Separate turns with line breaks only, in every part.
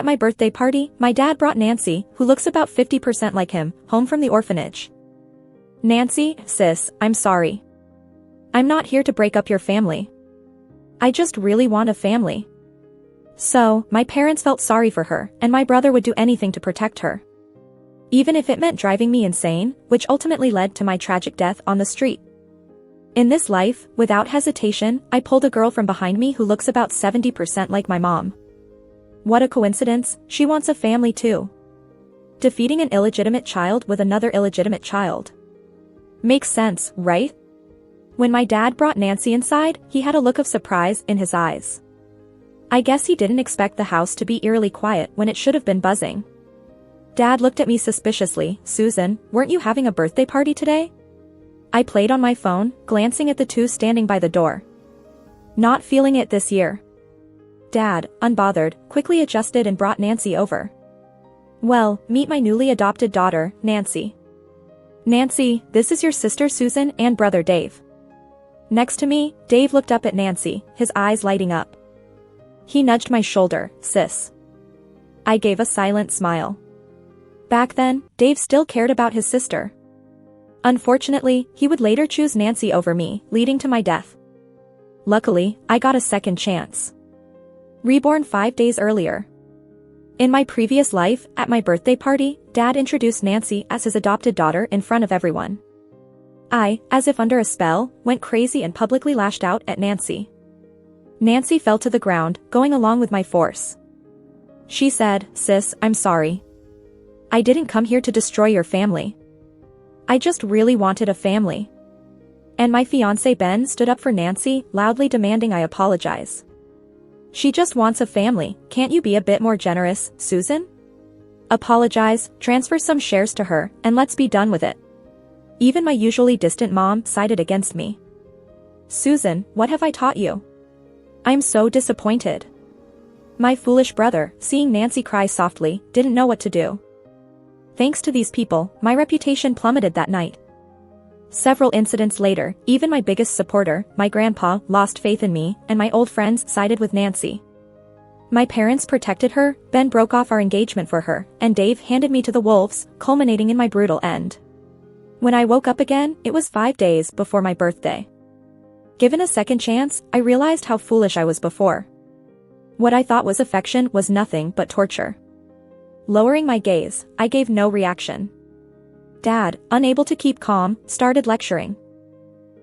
At my birthday party, my dad brought Nancy, who looks about 50% like him, home from the orphanage. Nancy, sis, I'm sorry. I'm not here to break up your family. I just really want a family. So, my parents felt sorry for her, and my brother would do anything to protect her. Even if it meant driving me insane, which ultimately led to my tragic death on the street. In this life, without hesitation, I pulled a girl from behind me who looks about 70% like my mom. What a coincidence, she wants a family too. Defeating an illegitimate child with another illegitimate child. Makes sense, right? When my dad brought Nancy inside, he had a look of surprise in his eyes. I guess he didn't expect the house to be eerily quiet when it should have been buzzing. Dad looked at me suspiciously. Susan, weren't you having a birthday party today? I played on my phone, glancing at the two standing by the door. Not feeling it this year. Dad, unbothered, quickly adjusted and brought Nancy over. Well, meet my newly adopted daughter, Nancy. Nancy, this is your sister Susan and brother Dave. Next to me, Dave looked up at Nancy, his eyes lighting up. He nudged my shoulder, sis. I gave a silent smile. Back then, Dave still cared about his sister. Unfortunately, he would later choose Nancy over me, leading to my death. Luckily, I got a second chance. Reborn 5 days earlier. In my previous life, at my birthday party, Dad introduced Nancy as his adopted daughter in front of everyone. I, as if under a spell, went crazy and publicly lashed out at Nancy. Nancy fell to the ground, going along with my force. She said, sis, I'm sorry. I didn't come here to destroy your family. I just really wanted a family. And my fiancé Ben stood up for Nancy, loudly demanding I apologize. She just wants a family, can't you be a bit more generous, Susan? Apologize, transfer some shares to her, and let's be done with it. Even my usually distant mom sided against me. Susan, what have I taught you? I'm so disappointed. My foolish brother, seeing Nancy cry softly, didn't know what to do. Thanks to these people, my reputation plummeted that night. Several incidents later, even my biggest supporter, my grandpa, lost faith in me, and my old friends sided with Nancy. My parents protected her, Ben broke off our engagement for her, and Dave handed me to the wolves, culminating in my brutal end. When I woke up again, it was 5 days before my birthday. Given a second chance, I realized how foolish I was before. What I thought was affection was nothing but torture. Lowering my gaze, I gave no reaction. Dad, unable to keep calm, started lecturing.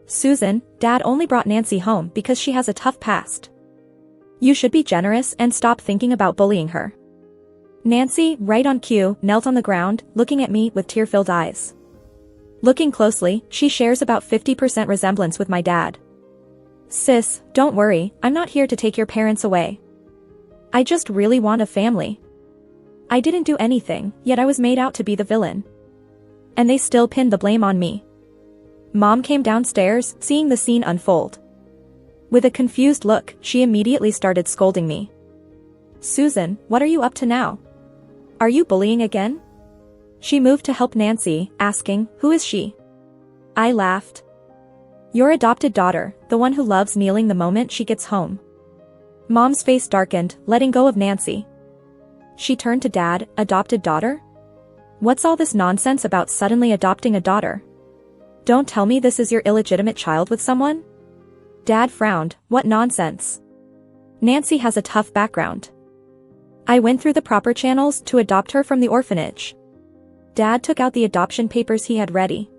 Susan, Dad only brought Nancy home because she has a tough past. You should be generous and stop thinking about bullying her. Nancy, right on cue, knelt on the ground, looking at me with tear-filled eyes. Looking closely, she shares about 50% resemblance with my dad. Sis, don't worry, I'm not here to take your parents away. I just really want a family. I didn't do anything, yet I was made out to be the villain. And they still pinned the blame on me. Mom came downstairs, seeing the scene unfold. With a confused look, she immediately started scolding me. Susan, what are you up to now? Are you bullying again? She moved to help Nancy, asking, who is she? I laughed. Your adopted daughter, the one who loves kneeling the moment she gets home. Mom's face darkened, letting go of Nancy. She turned to Dad, adopted daughter? What's all this nonsense about suddenly adopting a daughter? Don't tell me this is your illegitimate child with someone? Dad frowned, what nonsense? Nancy has a tough background. I went through the proper channels to adopt her from the orphanage. Dad took out the adoption papers he had ready.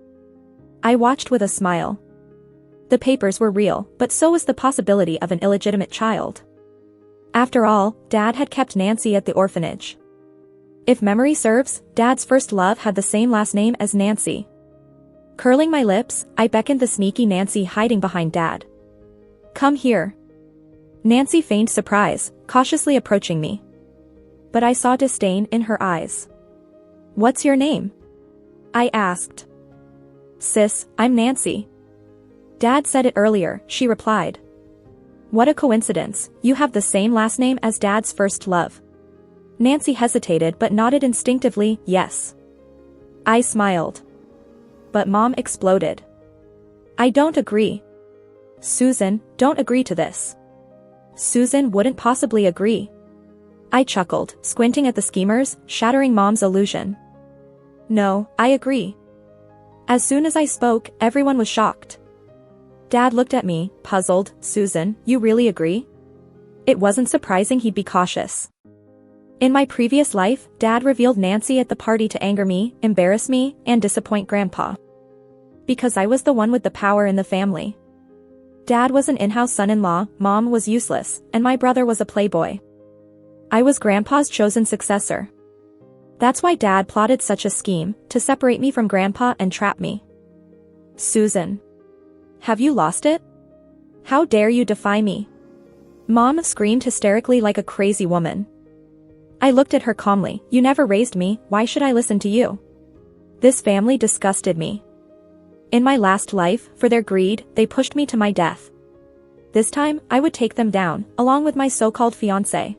I watched with a smile. The papers were real, but so was the possibility of an illegitimate child. After all, Dad had kept Nancy at the orphanage. If memory serves, Dad's first love had the same last name as Nancy. Curling my lips, I beckoned the sneaky Nancy hiding behind Dad. Come here. Nancy feigned surprise, cautiously approaching me. But I saw disdain in her eyes. What's your name? I asked. Sis, I'm Nancy. Dad said it earlier, she replied. What a coincidence, you have the same last name as Dad's first love. Nancy hesitated but nodded instinctively, yes. I smiled. But Mom exploded. I don't agree. Susan, don't agree to this. Susan wouldn't possibly agree. I chuckled, squinting at the schemers, shattering Mom's illusion. No, I agree. As soon as I spoke, everyone was shocked. Dad looked at me, puzzled. Susan, you really agree? It wasn't surprising he'd be cautious. In my previous life, Dad revealed Nancy at the party to anger me, embarrass me, and disappoint Grandpa. Because I was the one with the power in the family. Dad was an in-house son-in-law, Mom was useless, and my brother was a playboy. I was Grandpa's chosen successor. That's why Dad plotted such a scheme, to separate me from Grandpa and trap me. Susan. Have you lost it? How dare you defy me? Mom screamed hysterically like a crazy woman. I looked at her calmly. You never raised me, why should I listen to you? This family disgusted me. In my last life, for their greed, they pushed me to my death. This time, I would take them down, along with my so-called fiancé.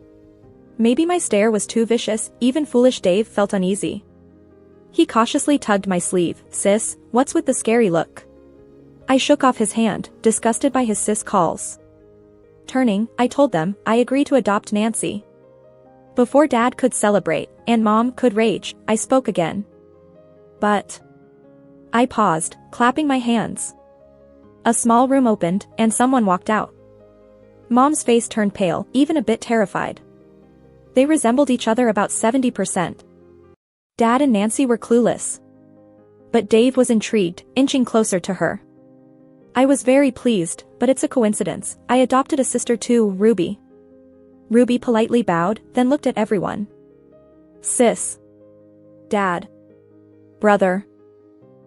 Maybe my stare was too vicious, even foolish Dave felt uneasy. He cautiously tugged my sleeve. Sis, what's with the scary look? I shook off his hand, disgusted by his sis calls. Turning, I told them, I agree to adopt Nancy. Before Dad could celebrate, and Mom could rage, I spoke again. But... I paused, clapping my hands. A small room opened, and someone walked out. Mom's face turned pale, even a bit terrified. They resembled each other about 70%. Dad and Nancy were clueless. But Dave was intrigued, inching closer to her. I was very pleased, but it's a coincidence. I adopted a sister too, Ruby. Ruby politely bowed, then looked at everyone. Sis. Dad. Brother.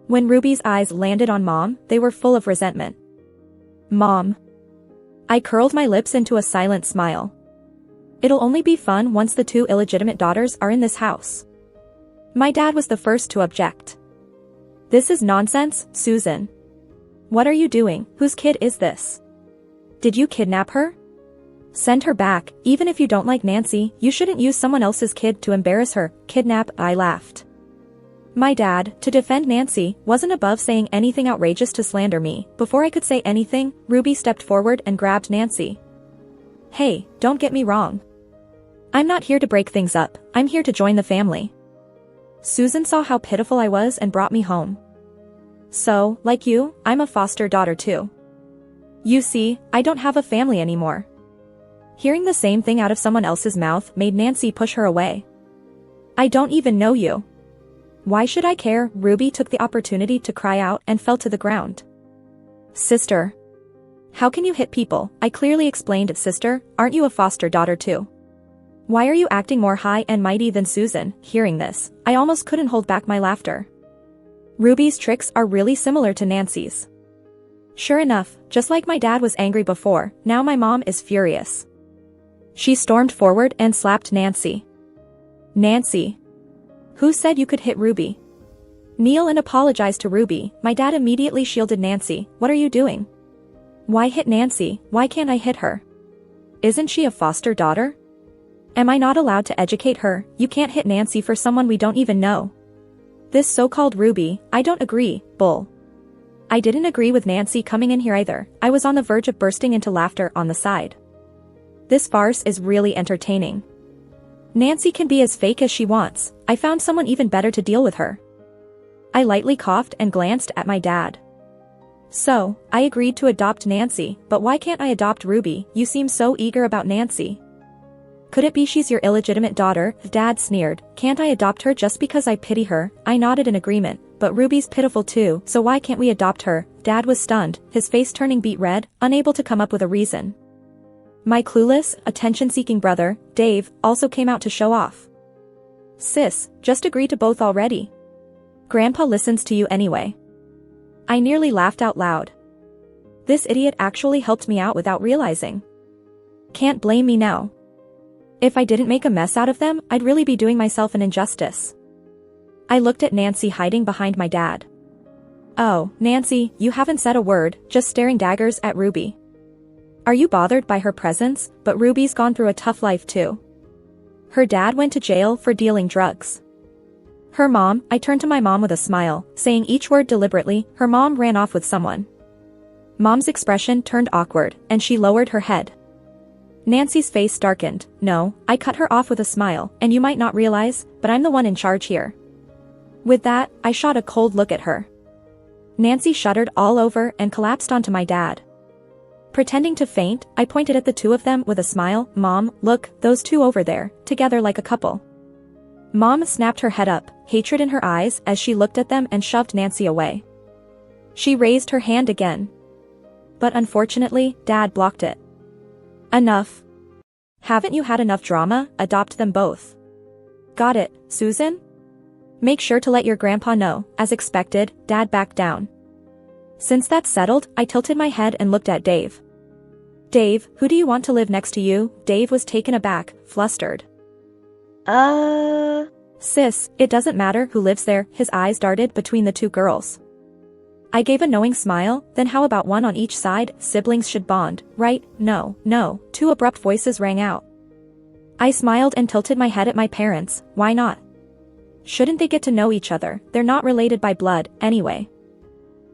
When Ruby's eyes landed on Mom, they were full of resentment. Mom. I curled my lips into a silent smile. It'll only be fun once the two illegitimate daughters are in this house. My dad was the first to object. This is nonsense, Susan. What are you doing? Whose kid is this? Did you kidnap her? Send her back. Even if you don't like Nancy, you shouldn't use someone else's kid to embarrass her. Kidnap, I laughed. My dad, to defend Nancy, wasn't above saying anything outrageous to slander me. Before I could say anything, Ruby stepped forward and grabbed Nancy. Hey, don't get me wrong. I'm not here to break things up, I'm here to join the family. Susan saw how pitiful I was and brought me home. So, like you, I'm a foster daughter too. You see, I don't have a family anymore. Hearing the same thing out of someone else's mouth made Nancy push her away. I don't even know you. Why should I care? Ruby took the opportunity to cry out and fell to the ground. Sister. How can you hit people? I clearly explained, sister, aren't you a foster daughter too? Why are you acting more high and mighty than Susan? Hearing this, I almost couldn't hold back my laughter. Ruby's tricks are really similar to Nancy's. Sure enough, just like my dad was angry before, now my mom is furious. She stormed forward and slapped Nancy. Nancy. Who said you could hit Ruby? Kneel and apologize to Ruby. My dad immediately shielded Nancy. What are you doing? Why hit Nancy? Why can't I hit her? Isn't she a foster daughter? Am I not allowed to educate her? You can't hit Nancy for someone we don't even know. This so-called Ruby, I don't agree, bull. I didn't agree with Nancy coming in here either. I was on the verge of bursting into laughter on the side. This farce is really entertaining. Nancy can be as fake as she wants. I found someone even better to deal with her. I lightly coughed and glanced at my dad. So, I agreed to adopt Nancy, but why can't I adopt Ruby? You seem so eager about Nancy. Could it be she's your illegitimate daughter? Dad sneered. Can't I adopt her just because I pity her? I nodded in agreement, but Ruby's pitiful too, so why can't we adopt her? Dad was stunned, his face turning beet red, unable to come up with a reason. My clueless, attention-seeking brother, Dave, also came out to show off. Sis, just agree to both already. Grandpa listens to you anyway. I nearly laughed out loud. This idiot actually helped me out without realizing. Can't blame me now. If I didn't make a mess out of them, I'd really be doing myself an injustice. I looked at Nancy hiding behind my dad. Oh, Nancy, you haven't said a word, just staring daggers at Ruby. Are you bothered by her presence? But Ruby's gone through a tough life too. Her dad went to jail for dealing drugs. Her mom, I turned to my mom with a smile, saying each word deliberately, her mom ran off with someone. Mom's expression turned awkward, and she lowered her head. Nancy's face darkened. No, I cut her off with a smile, and you might not realize, but I'm the one in charge here. With that, I shot a cold look at her. Nancy shuddered all over and collapsed onto my dad. Pretending to faint, I pointed at the two of them with a smile. Mom, look, those two over there, together like a couple. Mom snapped her head up, hatred in her eyes as she looked at them and shoved Nancy away. She raised her hand again. But unfortunately, Dad blocked it. Enough. Haven't you had enough drama? Adopt them both. Got it, Susan? Make sure to let your grandpa know. As expected, Dad backed down. Since that's settled, I tilted my head and looked at Dave. Dave, who do you want to live next to you? Dave was taken aback, flustered. Sis, it doesn't matter who lives there. His eyes darted between the two girls. I gave a knowing smile. Then how about one on each side? Siblings should bond, right? No, no, two abrupt voices rang out. I smiled and tilted my head at my parents. Why not? Shouldn't they get to know each other? They're not related by blood, anyway.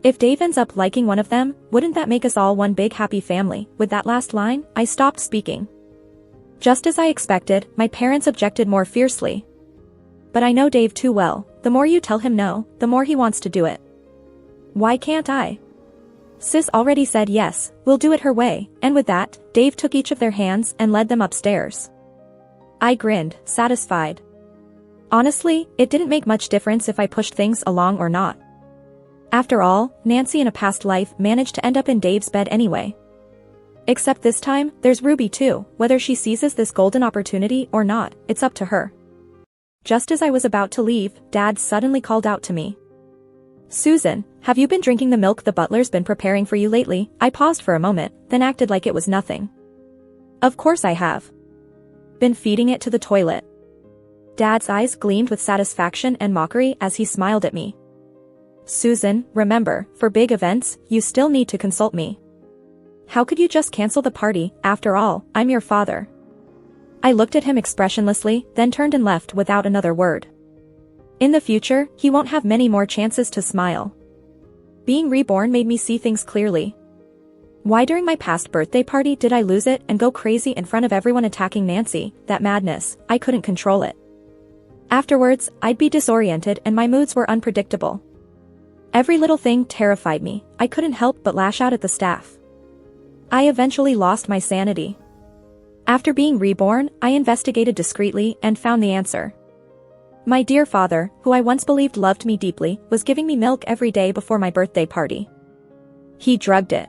If Dave ends up liking one of them, wouldn't that make us all one big happy family? With that last line, I stopped speaking. Just as I expected, my parents objected more fiercely. But I know Dave too well. The more you tell him no, the more he wants to do it. Why can't I? Sis already said yes, we'll do it her way, and with that, Dave took each of their hands and led them upstairs. I grinned, satisfied. Honestly, it didn't make much difference if I pushed things along or not. After all, Nancy in a past life managed to end up in Dave's bed anyway. Except this time, there's Ruby too. Whether she seizes this golden opportunity or not, it's up to her. Just as I was about to leave, Dad suddenly called out to me. Susan, have you been drinking the milk the butler's been preparing for you lately? I paused for a moment, then acted like it was nothing. Of course I have. Been feeding it to the toilet. Dad's eyes gleamed with satisfaction and mockery as he smiled at me. Susan, remember, for big events, you still need to consult me. How could you just cancel the party? After all, I'm your father. I looked at him expressionlessly, then turned and left without another word. In the future, he won't have many more chances to smile. Being reborn made me see things clearly. Why during my past birthday party did I lose it and go crazy in front of everyone attacking Nancy? That madness, I couldn't control it. Afterwards, I'd be disoriented and my moods were unpredictable. Every little thing terrified me. I couldn't help but lash out at the staff. I eventually lost my sanity. After being reborn, I investigated discreetly and found the answer. My dear father, who I once believed loved me deeply, was giving me milk every day before my birthday party. He drugged it.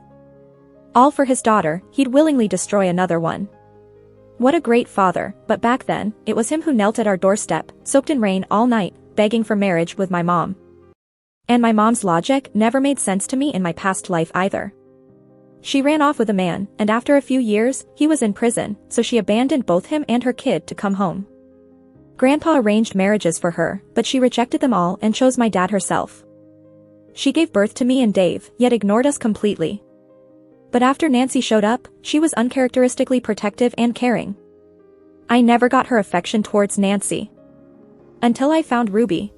All for his daughter, he'd willingly destroy another one. What a great father, but back then, it was him who knelt at our doorstep, soaked in rain all night, begging for marriage with my mom. And my mom's logic never made sense to me in my past life either. She ran off with a man, and after a few years, he was in prison, so she abandoned both him and her kid to come home. Grandpa arranged marriages for her, but she rejected them all and chose my dad herself. She gave birth to me and Dave, yet ignored us completely. But after Nancy showed up, she was uncharacteristically protective and caring. I never got her affection towards Nancy. Until I found Ruby.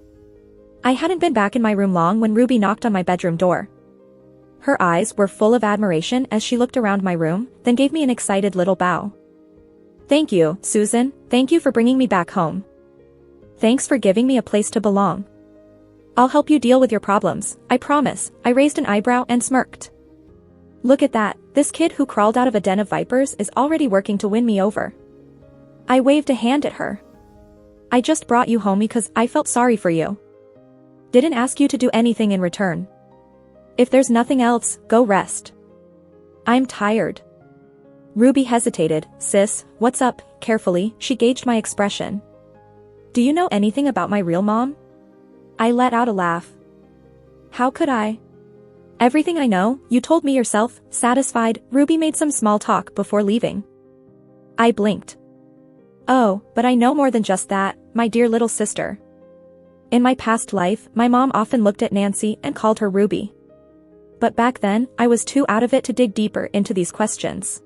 I hadn't been back in my room long when Ruby knocked on my bedroom door. Her eyes were full of admiration as she looked around my room, then gave me an excited little bow. Thank you, Susan, thank you for bringing me back home. Thanks for giving me a place to belong. I'll help you deal with your problems, I promise. I raised an eyebrow and smirked. Look at that, this kid who crawled out of a den of vipers is already working to win me over. I waved a hand at her. I just brought you home because I felt sorry for you. Didn't ask you to do anything in return. If there's nothing else, go rest. I'm tired. Ruby hesitated. Sis, what's up? Carefully, she gauged my expression. Do you know anything about my real mom? I let out a laugh. How could I? Everything I know, you told me yourself. Satisfied, Ruby made some small talk before leaving. I blinked. Oh, but I know more than just that, my dear little sister. In my past life, my mom often looked at Nancy and called her Ruby. But back then, I was too out of it to dig deeper into these questions.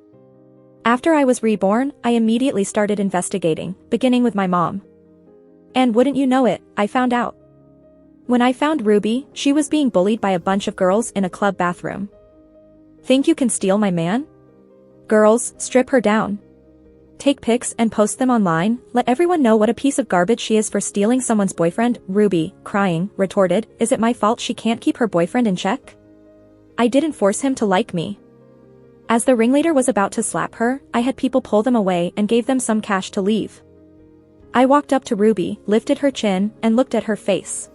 After I was reborn, I immediately started investigating, beginning with my mom. And wouldn't you know it, I found out. When I found Ruby, she was being bullied by a bunch of girls in a club bathroom. Think you can steal my man? Girls, strip her down. take pics and post them online, let everyone know what a piece of garbage she is for stealing someone's boyfriend. Ruby, crying, retorted, is it my fault she can't keep her boyfriend in check? I didn't force him to like me. As the ringleader was about to slap her, I had people pull them away and gave them some cash to leave. I walked up to Ruby, lifted her chin, and looked at her face.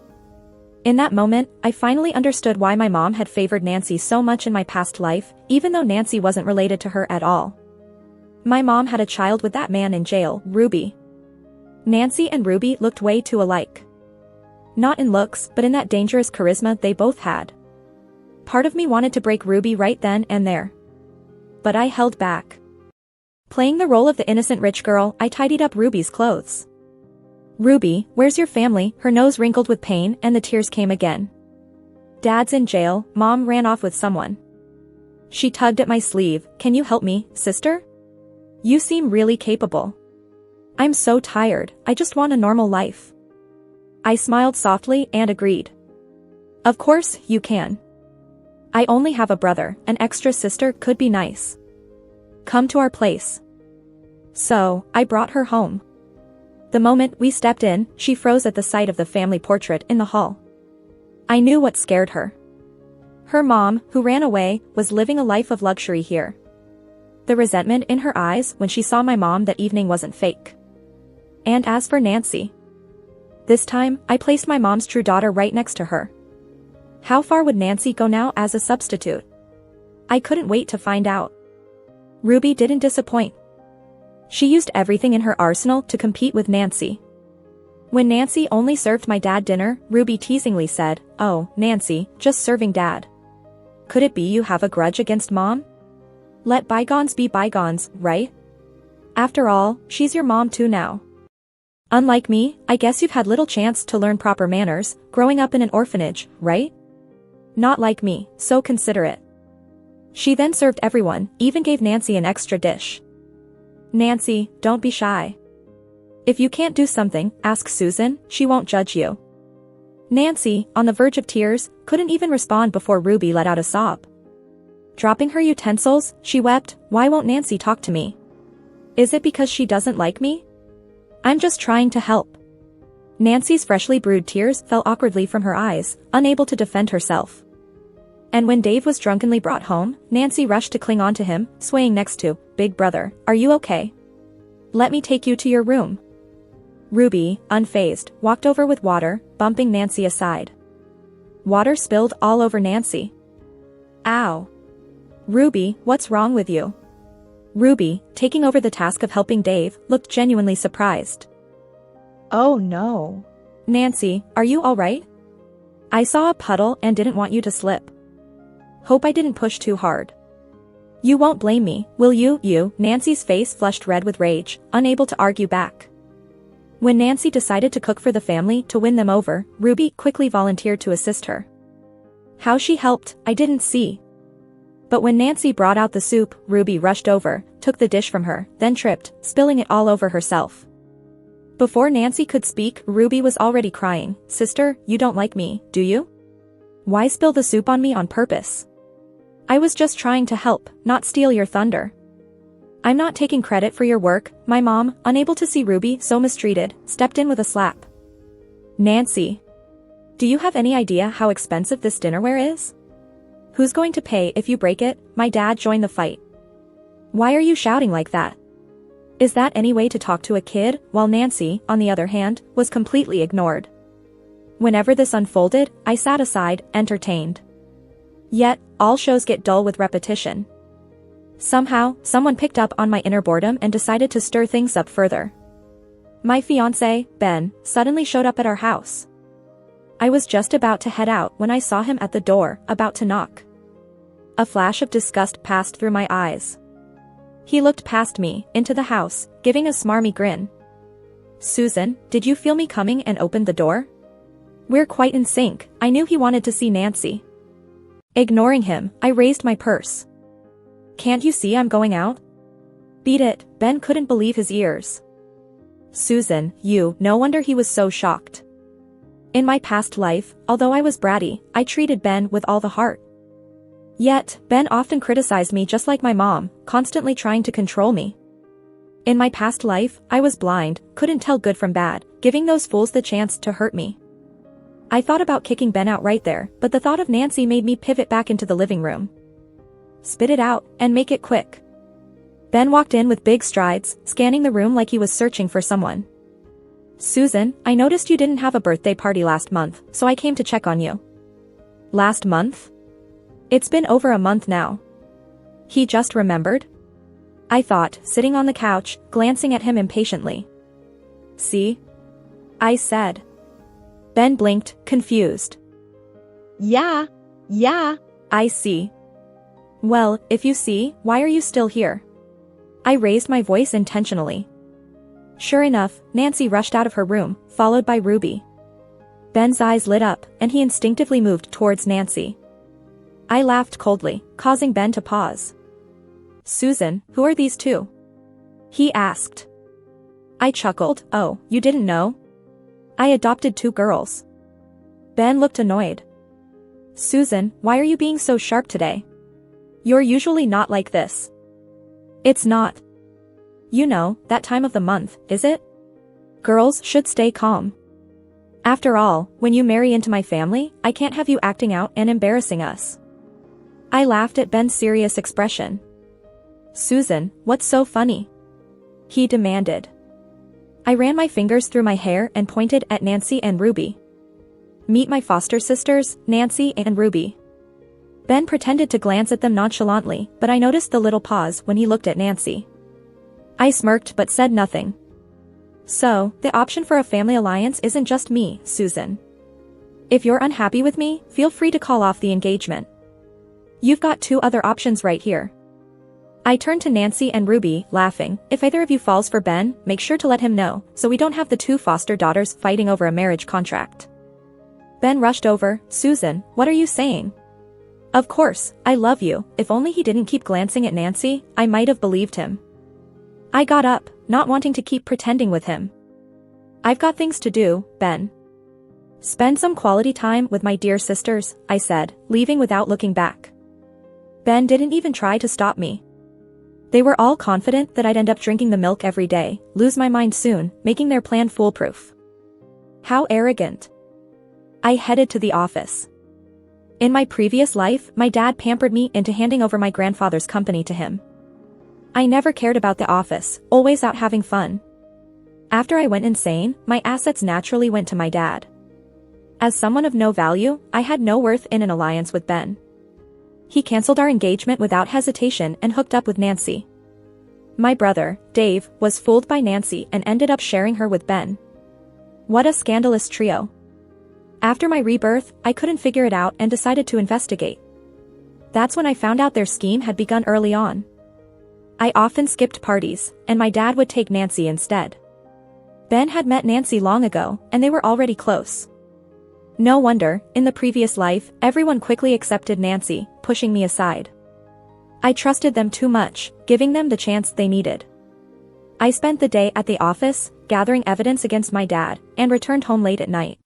In that moment, I finally understood why my mom had favored Nancy so much in my past life, even though Nancy wasn't related to her at all. My mom had a child with that man in jail, Ruby. Nancy and Ruby looked way too alike. Not in looks, but in that dangerous charisma they both had. Part of me wanted to break Ruby right then and there. But I held back. Playing the role of the innocent rich girl, I tidied up Ruby's clothes. Ruby, where's your family? Her nose wrinkled with pain and the tears came again. Dad's in jail, Mom ran off with someone. She tugged at my sleeve, can you help me, sister? You seem really capable. I'm so tired, I just want a normal life. I smiled softly and agreed. Of course, you can. I only have a brother, an extra sister could be nice. Come to our place. So, I brought her home. The moment we stepped in, she froze at the sight of the family portrait in the hall. I knew what scared her. Her mom, who ran away, was living a life of luxury here. The resentment in her eyes when she saw my mom that evening wasn't fake. And as for Nancy. This time, I placed my mom's true daughter right next to her. How far would Nancy go now as a substitute? I couldn't wait to find out. Ruby didn't disappoint. She used everything in her arsenal to compete with Nancy. When Nancy only served my dad dinner, Ruby teasingly said, "Oh, Nancy, just serving dad. Could it be you have a grudge against Mom? Let bygones be bygones, right? After all, she's your mom too now. Unlike me, I guess you've had little chance to learn proper manners, growing up in an orphanage, right? Not like me, so considerate." She then served everyone, even gave Nancy an extra dish. Nancy, don't be shy. If you can't do something, ask Susan, she won't judge you. Nancy, on the verge of tears, couldn't even respond before Ruby let out a sob. Dropping her utensils, she wept, "Why won't Nancy talk to me? Is it because she doesn't like me? I'm just trying to help." Nancy's freshly brewed tears fell awkwardly from her eyes, unable to defend herself. And when Dave was drunkenly brought home, Nancy rushed to cling onto him, swaying next to, "Big brother, are you okay? Let me take you to your room." Ruby, unfazed, walked over with water, bumping Nancy aside. Water spilled all over Nancy. Ow. Ruby, what's wrong with you? Ruby, taking over the task of helping Dave, looked genuinely surprised. Oh no. Nancy, are you alright? I saw a puddle and didn't want you to slip. Hope I didn't push too hard. You won't blame me, will you? Nancy's face flushed red with rage, unable to argue back. When Nancy decided to cook for the family to win them over, Ruby quickly volunteered to assist her. How she helped, I didn't see. But when Nancy brought out the soup, Ruby rushed over, took the dish from her, then tripped, spilling it all over herself. Before Nancy could speak, Ruby was already crying. "Sister, you don't like me, do you? Why spill the soup on me on purpose? I was just trying to help, not steal your thunder. I'm not taking credit for your work." My mom, unable to see Ruby so mistreated, stepped in with a slap. "Nancy. Do you have any idea how expensive this dinnerware is? Who's going to pay if you break it?" My dad joined the fight. "Why are you shouting like that? Is that any way to talk to a kid?" While Nancy, on the other hand, was completely ignored. Whenever this unfolded, I sat aside, entertained. Yet, all shows get dull with repetition. Somehow, someone picked up on my inner boredom and decided to stir things up further. My fiancé, Ben, suddenly showed up at our house. I was just about to head out when I saw him at the door, about to knock. A flash of disgust passed through my eyes. He looked past me, into the house, giving a smarmy grin. "Susan, did you feel me coming and opened the door? We're quite in sync." I knew he wanted to see Nancy. Ignoring him, I raised my purse. "Can't you see I'm going out?" "Beat it." Ben couldn't believe his ears. "Susan, you." No wonder he was so shocked. In my past life, although I was bratty, I treated Ben with all the heart. Yet, Ben often criticized me just like my mom, constantly trying to control me. In my past life, I was blind, couldn't tell good from bad, giving those fools the chance to hurt me. I thought about kicking Ben out right there, but the thought of Nancy made me pivot back into the living room. Spit it out, and make it quick. Ben walked in with big strides, scanning the room like he was searching for someone. Susan, I noticed you didn't have a birthday party last month, so I came to check on you. Last month? It's been over a month now. He just remembered? I thought, sitting on the couch, glancing at him impatiently. See? I said. Ben blinked, confused. Yeah, I see. Well, if you see, why are you still here? I raised my voice intentionally. Sure enough, Nancy rushed out of her room, followed by Ruby. Ben's eyes lit up, and he instinctively moved towards Nancy. I laughed coldly, causing Ben to pause. Susan, who are these two? He asked. I chuckled. Oh, you didn't know? I adopted 2 girls. Ben looked annoyed. Susan, why are you being so sharp today? You're usually not like this. It's not. You know, that time of the month, is it? Girls should stay calm. After all, when you marry into my family, I can't have you acting out and embarrassing us. I laughed at Ben's serious expression. Susan, what's so funny? He demanded. I ran my fingers through my hair and pointed at Nancy and Ruby. Meet my foster sisters, Nancy and Ruby. Ben pretended to glance at them nonchalantly, but I noticed the little pause when he looked at Nancy. I smirked but said nothing. So, the option for a family alliance isn't just me, Susan. If you're unhappy with me, feel free to call off the engagement. You've got 2 other options right here. I turned to Nancy and Ruby, laughing. If either of you falls for Ben, make sure to let him know, so we don't have the 2 foster daughters fighting over a marriage contract. Ben rushed over. Susan, what are you saying? Of course, I love you. If only he didn't keep glancing at Nancy, I might have believed him. I got up, not wanting to keep pretending with him. I've got things to do, Ben. Spend some quality time with my dear sisters, I said, leaving without looking back. Ben didn't even try to stop me. They were all confident that I'd end up drinking the milk every day, lose my mind soon, making their plan foolproof. How arrogant. I headed to the office. In my previous life, my dad pampered me into handing over my grandfather's company to him. I never cared about the office, always out having fun. After I went insane, my assets naturally went to my dad. As someone of no value, I had no worth in an alliance with Ben. He canceled our engagement without hesitation and hooked up with Nancy. My brother, Dave, was fooled by Nancy and ended up sharing her with Ben. What a scandalous trio. After my rebirth, I couldn't figure it out and decided to investigate. That's when I found out their scheme had begun early on. I often skipped parties, and my dad would take Nancy instead. Ben had met Nancy long ago, and they were already close. No wonder, in the previous life, everyone quickly accepted Nancy, pushing me aside. I trusted them too much, giving them the chance they needed. I spent the day at the office, gathering evidence against my dad, and returned home late at night.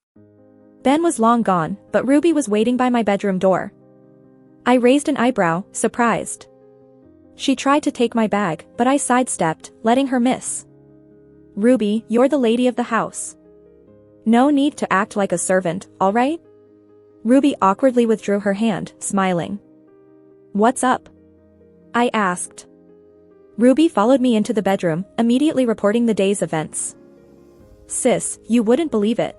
Ben was long gone, but Ruby was waiting by my bedroom door. I raised an eyebrow, surprised. She tried to take my bag, but I sidestepped, letting her miss. Ruby, you're the lady of the house. No need to act like a servant, all right? Ruby awkwardly withdrew her hand, smiling. What's up? I asked. Ruby followed me into the bedroom, immediately reporting the day's events. Sis, you wouldn't believe it.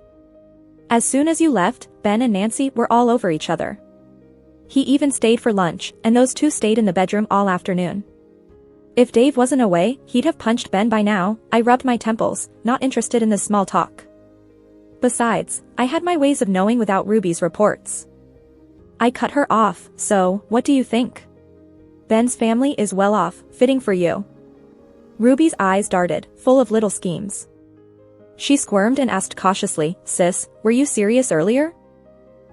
As soon as you left, Ben and Nancy were all over each other. He even stayed for lunch, and those two stayed in the bedroom all afternoon. If Dave wasn't away, he'd have punched Ben by now. I rubbed my temples, not interested in this small talk. Besides, I had my ways of knowing without Ruby's reports. I cut her off, so, what do you think? Ben's family is well off, fitting for you. Ruby's eyes darted, full of little schemes. She squirmed and asked cautiously, Sis, were you serious earlier?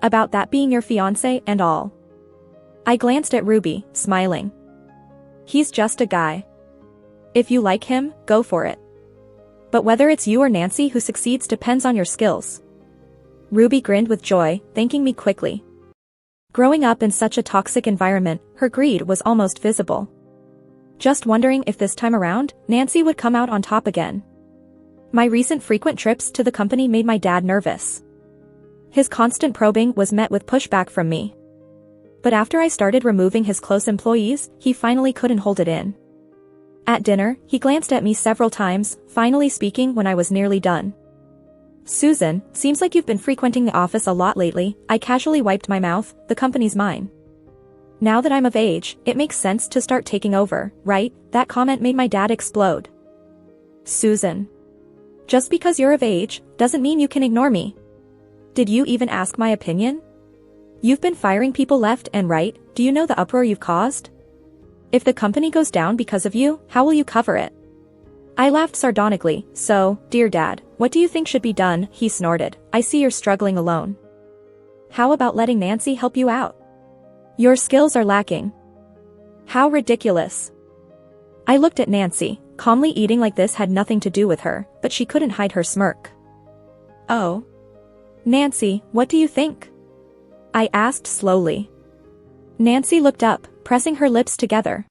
About that being your fiancé and all. I glanced at Ruby, smiling. He's just a guy. If you like him, go for it. But whether it's you or Nancy who succeeds depends on your skills. Ruby grinned with joy, thanking me quickly. Growing up in such a toxic environment, her greed was almost visible. Just wondering if this time around, Nancy would come out on top again. My recent frequent trips to the company made my dad nervous. His constant probing was met with pushback from me. But after I started removing his close employees, he finally couldn't hold it in. At dinner, he glanced at me several times, finally speaking when I was nearly done. "Susan, seems like you've been frequenting the office a lot lately." I casually wiped my mouth. "The company's mine. Now that I'm of age, it makes sense to start taking over, right?" That comment made my dad explode. "Susan. Just because you're of age, doesn't mean you can ignore me. Did you even ask my opinion? You've been firing people left and right. Do you know the uproar you've caused? If the company goes down because of you, how will you cover it?" I laughed sardonically. "So, dear Dad, what do you think should be done?" He snorted. "I see you're struggling alone. How about letting Nancy help you out? Your skills are lacking." How ridiculous. I looked at Nancy. Calmly eating like this had nothing to do with her, but she couldn't hide her smirk. "Oh. Nancy, what do you think?" I asked slowly. Nancy looked up, pressing her lips together.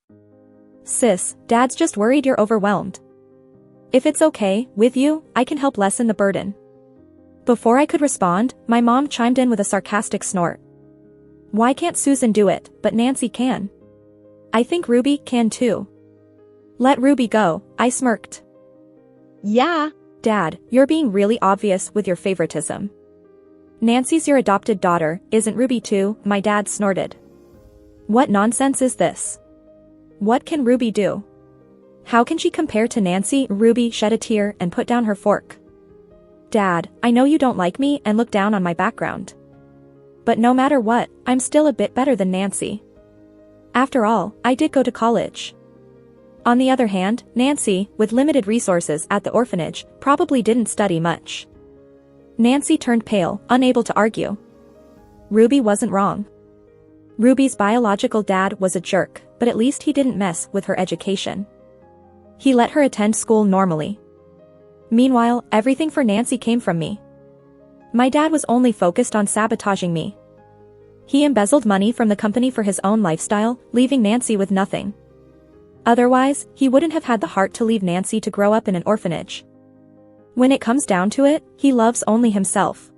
"Sis, Dad's just worried you're overwhelmed. If it's okay with you, I can help lessen the burden." Before I could respond, my mom chimed in with a sarcastic snort. "Why can't Susan do it, but Nancy can? I think Ruby can too." "Let Ruby go," I smirked. "Yeah, Dad, you're being really obvious with your favoritism. Nancy's your adopted daughter, isn't Ruby too?" my dad snorted. "What nonsense is this? What can Ruby do? How can she compare to Nancy?" Ruby shed a tear and put down her fork. "Dad, I know you don't like me and look down on my background. But no matter what, I'm still a bit better than Nancy. After all, I did go to college." On the other hand, Nancy, with limited resources at the orphanage, probably didn't study much. Nancy turned pale, unable to argue. Ruby wasn't wrong. Ruby's biological dad was a jerk, but at least he didn't mess with her education. He let her attend school normally. Meanwhile, everything for Nancy came from me. My dad was only focused on sabotaging me. He embezzled money from the company for his own lifestyle, leaving Nancy with nothing. Otherwise, he wouldn't have had the heart to leave Nancy to grow up in an orphanage. When it comes down to it, he loves only himself.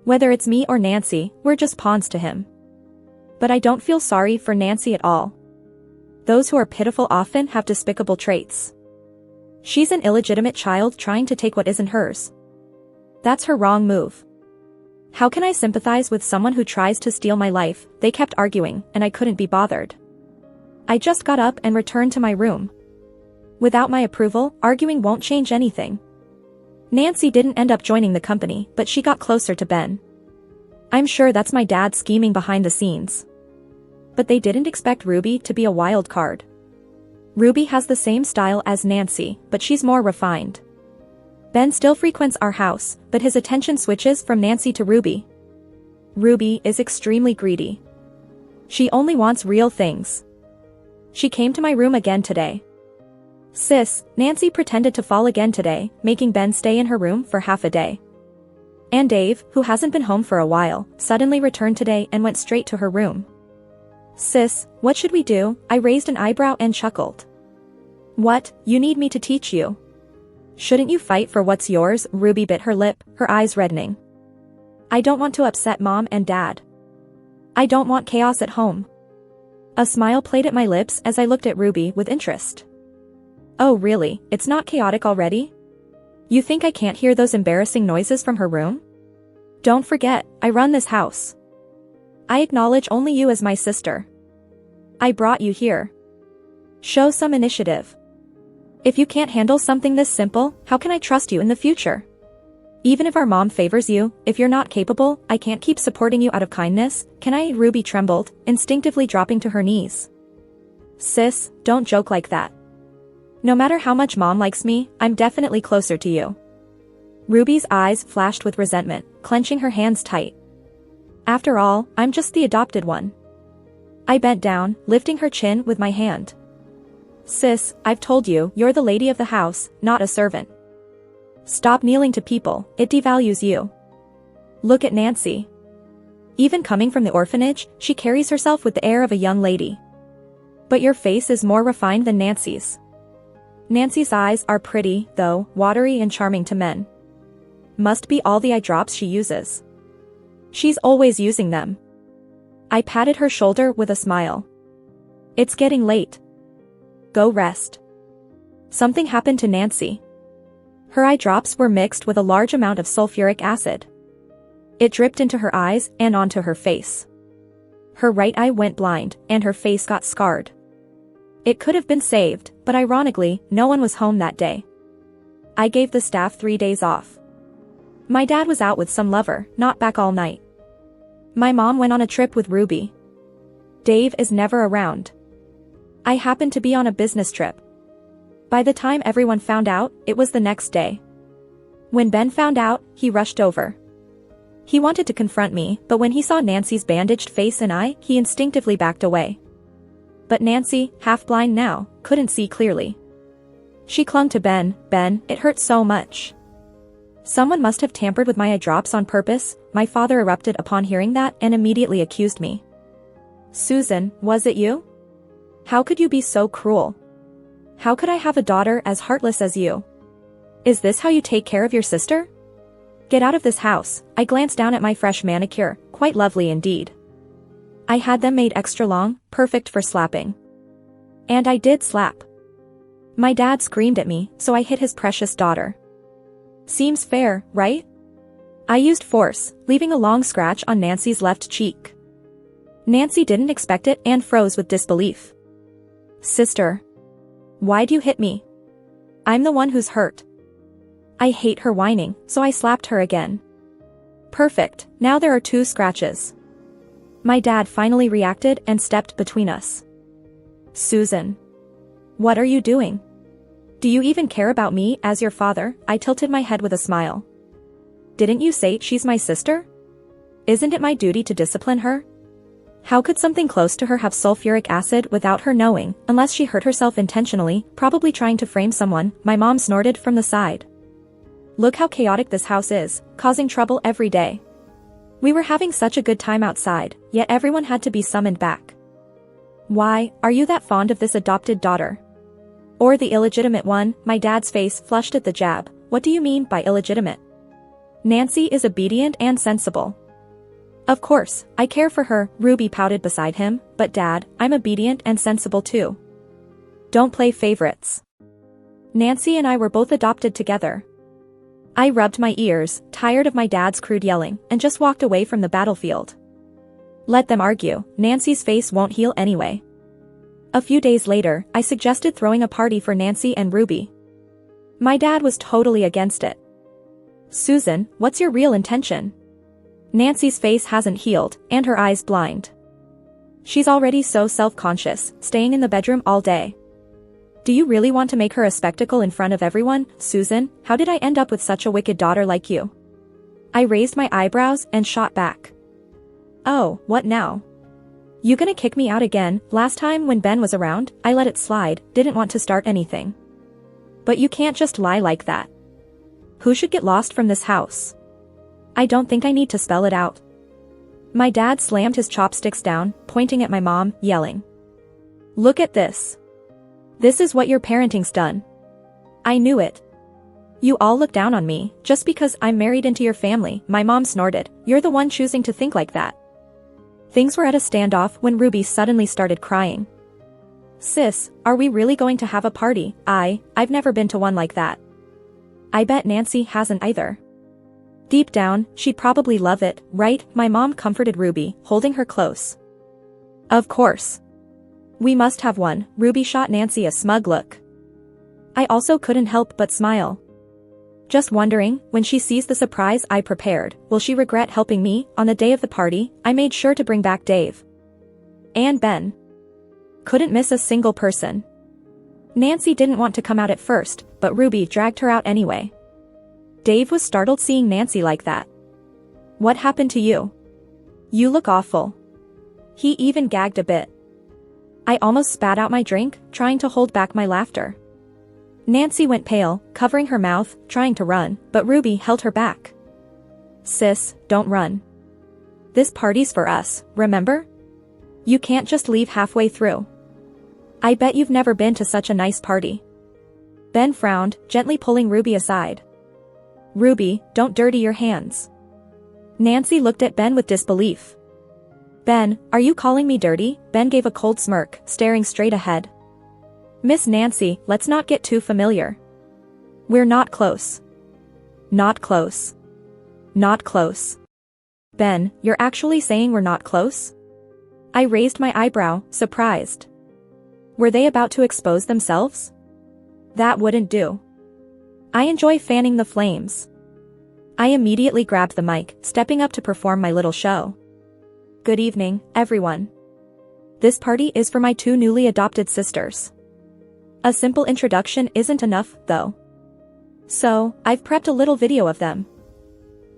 Whether it's me or Nancy, we're just pawns to him. But I don't feel sorry for Nancy at all. Those who are pitiful often have despicable traits. She's an illegitimate child trying to take what isn't hers. That's her wrong move. How can I sympathize with someone who tries to steal my life? They kept arguing, and I couldn't be bothered. I just got up and returned to my room. Without my approval, arguing won't change anything. Nancy didn't end up joining the company, but she got closer to Ben. I'm sure that's my dad scheming behind the scenes. But they didn't expect Ruby to be a wild card. Ruby has the same style as Nancy, but she's more refined. Ben still frequents our house, but his attention switches from Nancy to Ruby. Ruby is extremely greedy. She only wants real things. She came to my room again today. "Sis," Nancy pretended to fall again today, making Ben stay in her room for half a day. And Dave, who hasn't been home for a while, suddenly returned today and went straight to her room. "Sis, what should we do?" I raised an eyebrow and chuckled. "What, you need me to teach you? Shouldn't you fight for what's yours?" Ruby bit her lip, her eyes reddening. "I don't want to upset Mom and Dad. I don't want chaos at home." A smile played at my lips as I looked at Ruby with interest. "Oh really, it's not chaotic already? You think I can't hear those embarrassing noises from her room? Don't forget, I run this house. I acknowledge only you as my sister. I brought you here. Show some initiative. If you can't handle something this simple, how can I trust you in the future? Even if our mom favors you, if you're not capable, I can't keep supporting you out of kindness, can I?" Ruby trembled, instinctively dropping to her knees. "Sis, don't joke like that. No matter how much Mom likes me, I'm definitely closer to you." Ruby's eyes flashed with resentment, clenching her hands tight. "After all, I'm just the adopted one." I bent down, lifting her chin with my hand. "Sis, I've told you, you're the lady of the house, not a servant. Stop kneeling to people, it devalues you. Look at Nancy. Even coming from the orphanage, she carries herself with the air of a young lady. But your face is more refined than Nancy's. Nancy's eyes are pretty, though, watery and charming to men. Must be all the eye drops she uses. She's always using them. I patted her shoulder with a smile. It's getting late. Go rest. Something happened to Nancy. Her eye drops were mixed with a large amount of sulfuric acid. It dripped into her eyes and onto her face. Her right eye went blind, and her face got scarred. It could have been saved, but ironically, no one was home that day. I gave the staff 3 days off. My dad was out with some lover, not back all night. My mom went on a trip with Ruby. Dave is never around. I happened to be on a business trip. By the time everyone found out, it was the next day. When Ben found out, he rushed over. He wanted to confront me, but when he saw Nancy's bandaged face and eye, he instinctively backed away. But Nancy, half blind now, couldn't see clearly. She clung to Ben. Ben, it hurt so much. Someone must have tampered with my eye drops on purpose. My father erupted upon hearing that and immediately accused me. Susan, was it you? How could you be so cruel? How could I have a daughter as heartless as you? Is this how you take care of your sister? Get out of this house. I glanced down at my fresh manicure, quite lovely indeed. I had them made extra long, perfect for slapping. And I did slap. My dad screamed at me, so I hit his precious daughter. Seems fair, right? I used force, leaving a long scratch on Nancy's left cheek. Nancy didn't expect it and froze with disbelief. Sister. Why'd you hit me? I'm the one who's hurt. I hate her whining, so I slapped her again. Perfect, now there are 2 scratches. My dad finally reacted and stepped between us. Susan. What are you doing? Do you even care about me as your father? I tilted my head with a smile. Didn't you say she's my sister? Isn't it my duty to discipline her? How could something close to her have sulfuric acid without her knowing, unless she hurt herself intentionally, probably trying to frame someone? My mom snorted from the side. Look how chaotic this house is, causing trouble every day. We were having such a good time outside, yet everyone had to be summoned back. Why, are you that fond of this adopted daughter? Or the illegitimate one? My dad's face flushed at the jab. What do you mean by illegitimate? Nancy is obedient and sensible. Of course, I care for her, Ruby pouted beside him, but Dad, I'm obedient and sensible too. Don't play favorites. Nancy and I were both adopted together. I rubbed my ears, tired of my dad's crude yelling, and just walked away from the battlefield. Let them argue, Nancy's face won't heal anyway. A few days later, I suggested throwing a party for Nancy and Ruby. My dad was totally against it. Susan, what's your real intention? Nancy's face hasn't healed, and her eyes blind. She's already so self-conscious, staying in the bedroom all day. Do you really want to make her a spectacle in front of everyone? Susan, how did I end up with such a wicked daughter like you? I raised my eyebrows and shot back. Oh, what now? You gonna kick me out again? Last time when Ben was around, I let it slide, didn't want to start anything. But you can't just lie like that. Who should get lost from this house? I don't think I need to spell it out. My dad slammed his chopsticks down, pointing at my mom, yelling. Look at this. This is what your parenting's done. I knew it. You all look down on me, just because I'm married into your family. My mom snorted. You're the one choosing to think like that. Things were at a standoff when Ruby suddenly started crying. Sis, are we really going to have a party? I've never been to one like that. I bet Nancy hasn't either. Deep down, she'd probably love it, right? My mom comforted Ruby, holding her close. Of course. We must have one. Ruby shot Nancy a smug look. I also couldn't help but smile. Just wondering, when she sees the surprise I prepared, will she regret helping me? On the day of the party, I made sure to bring back Dave. And Ben. Couldn't miss a single person. Nancy didn't want to come out at first, but Ruby dragged her out anyway. Dave was startled seeing Nancy like that. What happened to you? You look awful. He even gagged a bit. I almost spat out my drink, trying to hold back my laughter. Nancy went pale, covering her mouth, trying to run, but Ruby held her back. Sis, don't run. This party's for us, remember? You can't just leave halfway through. I bet you've never been to such a nice party. Ben frowned, gently pulling Ruby aside. Ruby, don't dirty your hands. Nancy looked at Ben with disbelief. Ben, are you calling me dirty? Ben gave a cold smirk, staring straight ahead. Miss Nancy, let's not get too familiar. We're not close. Not close. Not close. Ben, you're actually saying we're not close? I raised my eyebrow, surprised. Were they about to expose themselves? That wouldn't do. I enjoy fanning the flames. I immediately grabbed the mic, stepping up to perform my little show. Good evening, everyone. This party is for my two newly adopted sisters. A simple introduction isn't enough, though. So, I've prepped a little video of them.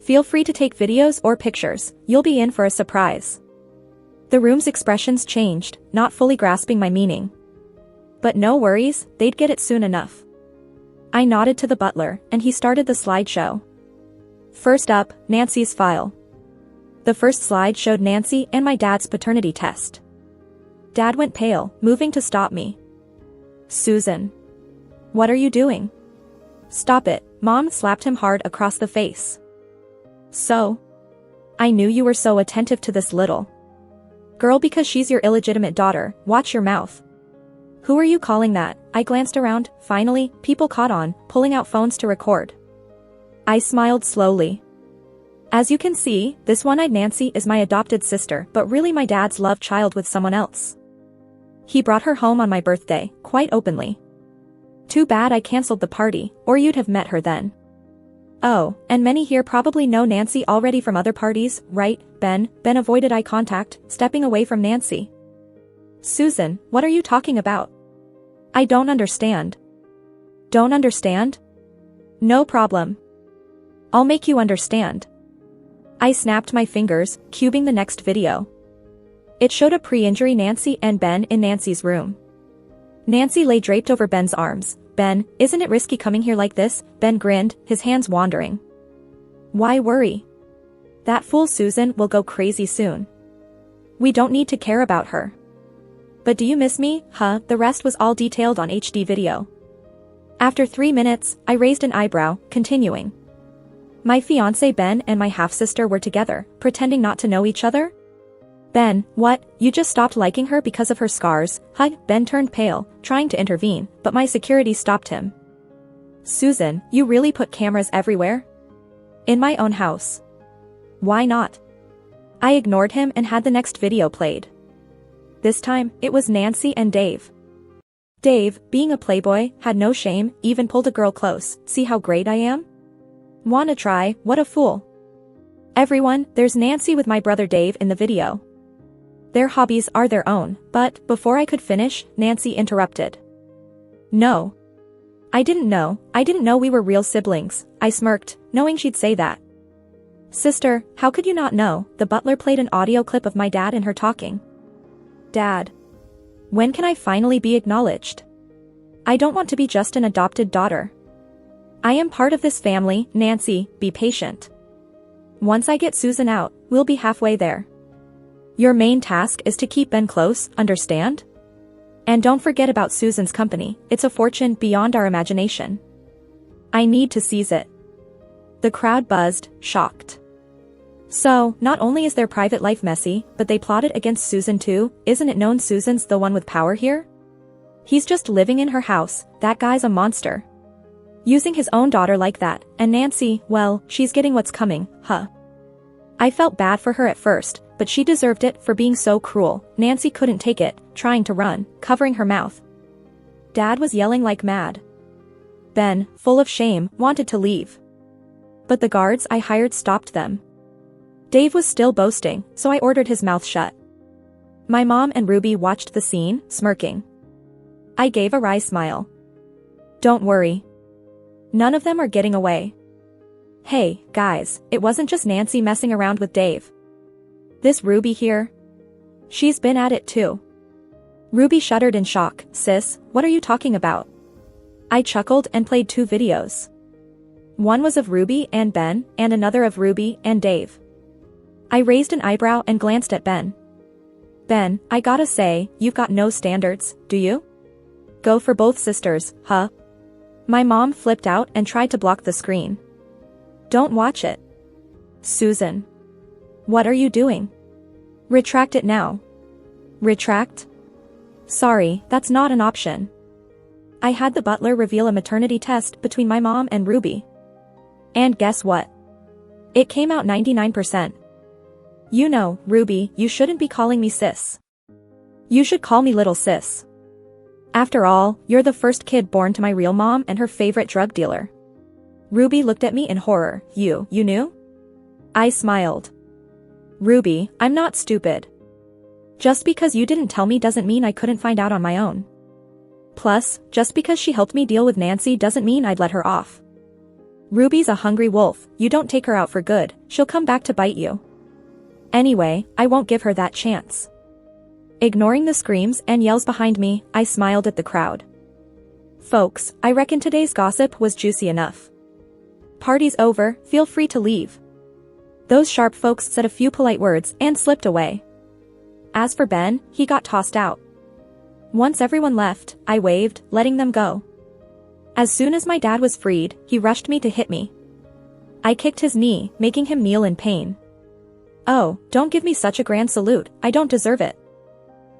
Feel free to take videos or pictures, you'll be in for a surprise. The room's expressions changed, not fully grasping my meaning. But no worries, they'd get it soon enough. I nodded to the butler, and he started the slideshow. First up, Nancy's file. The first slide showed Nancy and my dad's paternity test. Dad went pale, moving to stop me. Susan. What are you doing? Stop it, Mom slapped him hard across the face. So? I knew you were so attentive to this little girl because she's your illegitimate daughter, watch your mouth. Who are you calling that? I glanced around, finally, people caught on, pulling out phones to record. I smiled slowly. As you can see, this one-eyed Nancy is my adopted sister, but really my dad's love child with someone else. He brought her home on my birthday, quite openly. Too bad I canceled the party, or you'd have met her then. Oh, and many here probably know Nancy already from other parties, right, Ben? Ben avoided eye contact, stepping away from Nancy. Susan, what are you talking about? I don't understand. Don't understand? No problem. I'll make you understand. I snapped my fingers, cubing the next video. It showed a pre-injury Nancy and Ben in Nancy's room. Nancy lay draped over Ben's arms. Ben, isn't it risky coming here like this? Ben grinned, his hands wandering. Why worry? That fool Susan will go crazy soon. We don't need to care about her. But do you miss me? Huh, the rest was all detailed on HD video. After 3 minutes, I raised an eyebrow, continuing. My fiancé Ben and my half-sister were together, pretending not to know each other? Ben, what, you just stopped liking her because of her scars? Huh, Ben turned pale, trying to intervene, but my security stopped him. Susan, you really put cameras everywhere? In my own house. Why not? I ignored him and had the next video played. This time, it was Nancy and Dave. Dave, being a playboy, had no shame, even pulled a girl close. See how great I am? Wanna try? What a fool. Everyone, there's Nancy with my brother Dave in the video. Their hobbies are their own, but, before I could finish, Nancy interrupted. No. I didn't know we were real siblings, I smirked, knowing she'd say that. Sister, how could you not know? The butler played an audio clip of my dad and her talking. Dad. When can I finally be acknowledged? I don't want to be just an adopted daughter. I am part of this family, Nancy, be patient. Once I get Susan out, we'll be halfway there. Your main task is to keep Ben close, understand? And don't forget about Susan's company, it's a fortune beyond our imagination. I need to seize it. The crowd buzzed, shocked. So, not only is their private life messy, but they plotted against Susan too, isn't it known Susan's the one with power here? He's just living in her house, that guy's a monster. Using his own daughter like that, and Nancy, well, she's getting what's coming, huh? I felt bad for her at first, but she deserved it for being so cruel. Nancy couldn't take it, trying to run, covering her mouth. Dad was yelling like mad. Ben, full of shame, wanted to leave. But the guards I hired stopped them. Dave was still boasting, so I ordered his mouth shut. My mom and Ruby watched the scene, smirking. I gave a wry smile. Don't worry. None of them are getting away. Hey, guys, it wasn't just Nancy messing around with Dave. This Ruby here? She's been at it too. Ruby shuddered in shock. Sis, what are you talking about? I chuckled and played 2 videos. One was of Ruby and Ben, and another of Ruby and Dave. I raised an eyebrow and glanced at Ben. Ben, I gotta say, you've got no standards, do you? Go for both sisters, huh? My mom flipped out and tried to block the screen. Don't watch it. Susan. What are you doing? Retract it now. Retract? Sorry, that's not an option. I had the butler reveal a maternity test between my mom and Ruby. And guess what? It came out 99%. You know, Ruby, you shouldn't be calling me sis. You should call me little sis. After all, you're the first kid born to my real mom and her favorite drug dealer. Ruby looked at me in horror. You knew? I smiled. Ruby, I'm not stupid. Just because you didn't tell me doesn't mean I couldn't find out on my own. Plus, just because she helped me deal with Nancy doesn't mean I'd let her off. Ruby's a hungry wolf, you don't take her out for good, she'll come back to bite you. Anyway, I won't give her that chance. Ignoring the screams and yells behind me, I smiled at the crowd. Folks, I reckon today's gossip was juicy enough. Party's over, feel free to leave. Those sharp folks said a few polite words and slipped away. As for Ben, he got tossed out. Once everyone left, I waved, letting them go. As soon as my dad was freed, he rushed me to hit me. I kicked his knee, making him kneel in pain. Oh, don't give me such a grand salute, I don't deserve it.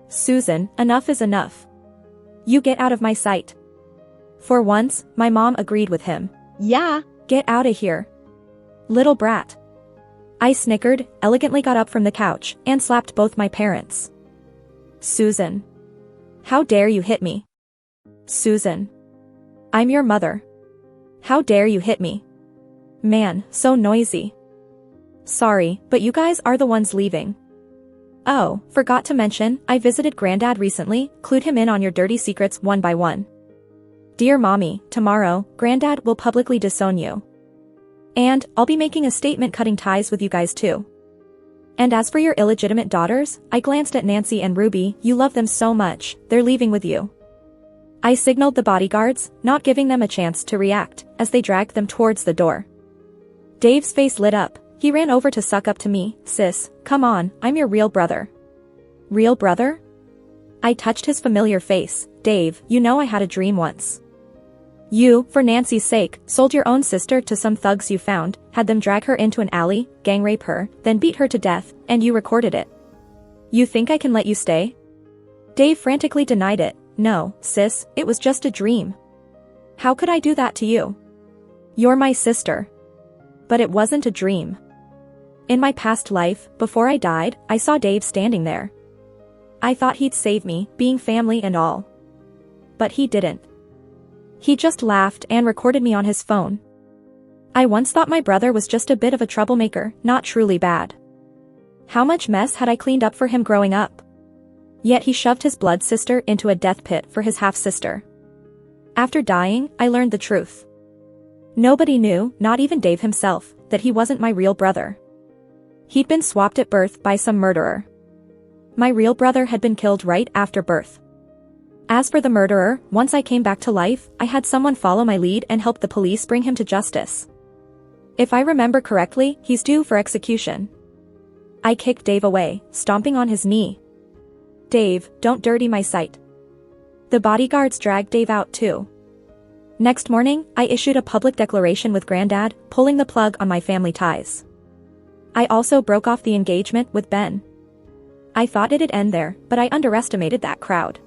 Susan, enough is enough. You get out of my sight. For once, my mom agreed with him. Yeah, get out of here. Little brat. I snickered, elegantly got up from the couch, and slapped both my parents. Susan. How dare you hit me? Susan. I'm your mother. How dare you hit me? Man, so noisy. Sorry, but you guys are the ones leaving. Oh, forgot to mention, I visited Granddad recently, clued him in on your dirty secrets one by one. Dear Mommy, tomorrow, Granddad will publicly disown you. And, I'll be making a statement cutting ties with you guys too. And as for your illegitimate daughters, I glanced at Nancy and Ruby, you love them so much, they're leaving with you. I signaled the bodyguards, not giving them a chance to react, as they dragged them towards the door. Dave's face lit up, he ran over to suck up to me. Sis, come on, I'm your real brother. Real brother? I touched his familiar face. Dave, you know I had a dream once. You, for Nancy's sake, sold your own sister to some thugs you found, had them drag her into an alley, gang rape her, then beat her to death, and you recorded it. You think I can let you stay? Dave frantically denied it. No, sis, it was just a dream. How could I do that to you? You're my sister. But it wasn't a dream. In my past life, before I died, I saw Dave standing there. I thought he'd save me, being family and all. But he didn't. He just laughed and recorded me on his phone. I once thought my brother was just a bit of a troublemaker, not truly bad. How much mess had I cleaned up for him growing up? Yet he shoved his blood sister into a death pit for his half-sister. After dying, I learned the truth. Nobody knew, not even Dave himself, that he wasn't my real brother. He'd been swapped at birth by some murderer. My real brother had been killed right after birth. As for the murderer, once I came back to life, I had someone follow my lead and help the police bring him to justice. If I remember correctly, he's due for execution. I kicked Dave away, stomping on his knee. Dave, don't dirty my sight. The bodyguards dragged Dave out too. Next morning, I issued a public declaration with Granddad, pulling the plug on my family ties. I also broke off the engagement with Ben. I thought it'd end there, but I underestimated that crowd.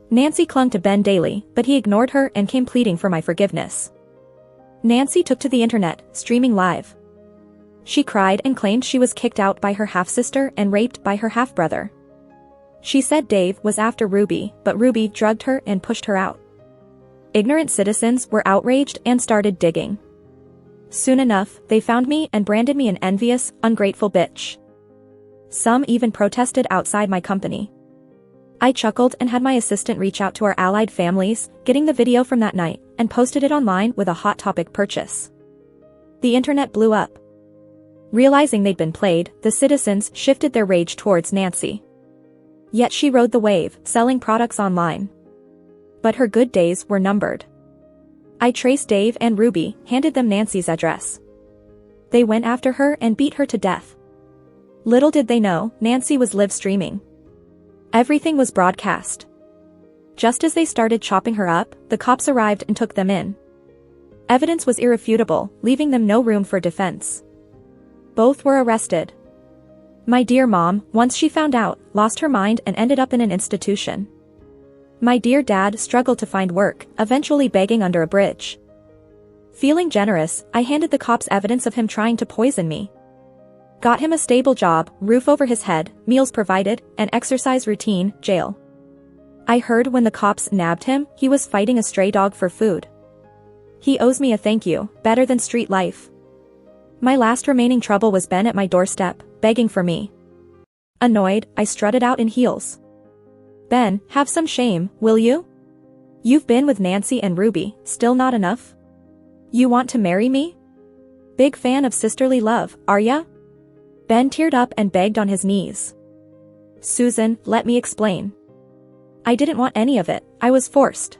Nancy clung to Ben daily, but he ignored her and came pleading for my forgiveness. Nancy took to the internet, streaming live. She cried and claimed she was kicked out by her half-sister and raped by her half-brother. She said Dave was after Ruby, but Ruby drugged her and pushed her out. Ignorant citizens were outraged and started digging. Soon enough, they found me and branded me an envious, ungrateful bitch. Some even protested outside my company. I chuckled and had my assistant reach out to our allied families, getting the video from that night, and posted it online with a Hot Topic purchase. The internet blew up. Realizing they'd been played, the citizens shifted their rage towards Nancy. Yet she rode the wave, selling products online. But her good days were numbered. I traced Dave and Ruby, handed them Nancy's address. They went after her and beat her to death. Little did they know, Nancy was live streaming. Everything was broadcast. Just as they started chopping her up, the cops arrived and took them in. Evidence was irrefutable, leaving them no room for defense. Both were arrested. My dear mom, once she found out, lost her mind and ended up in an institution. My dear dad struggled to find work, eventually begging under a bridge. Feeling generous, I handed the cops evidence of him trying to poison me. Got him a stable job, roof over his head, meals provided, an exercise routine, jail. I heard when the cops nabbed him, he was fighting a stray dog for food. He owes me a thank you, better than street life. My last remaining trouble was Ben at my doorstep, begging for me. Annoyed, I strutted out in heels. Ben, have some shame, will you? You've been with Nancy and Ruby, still not enough? You want to marry me? Big fan of sisterly love, are ya? Ben teared up and begged on his knees. Susan, let me explain. I didn't want any of it, I was forced.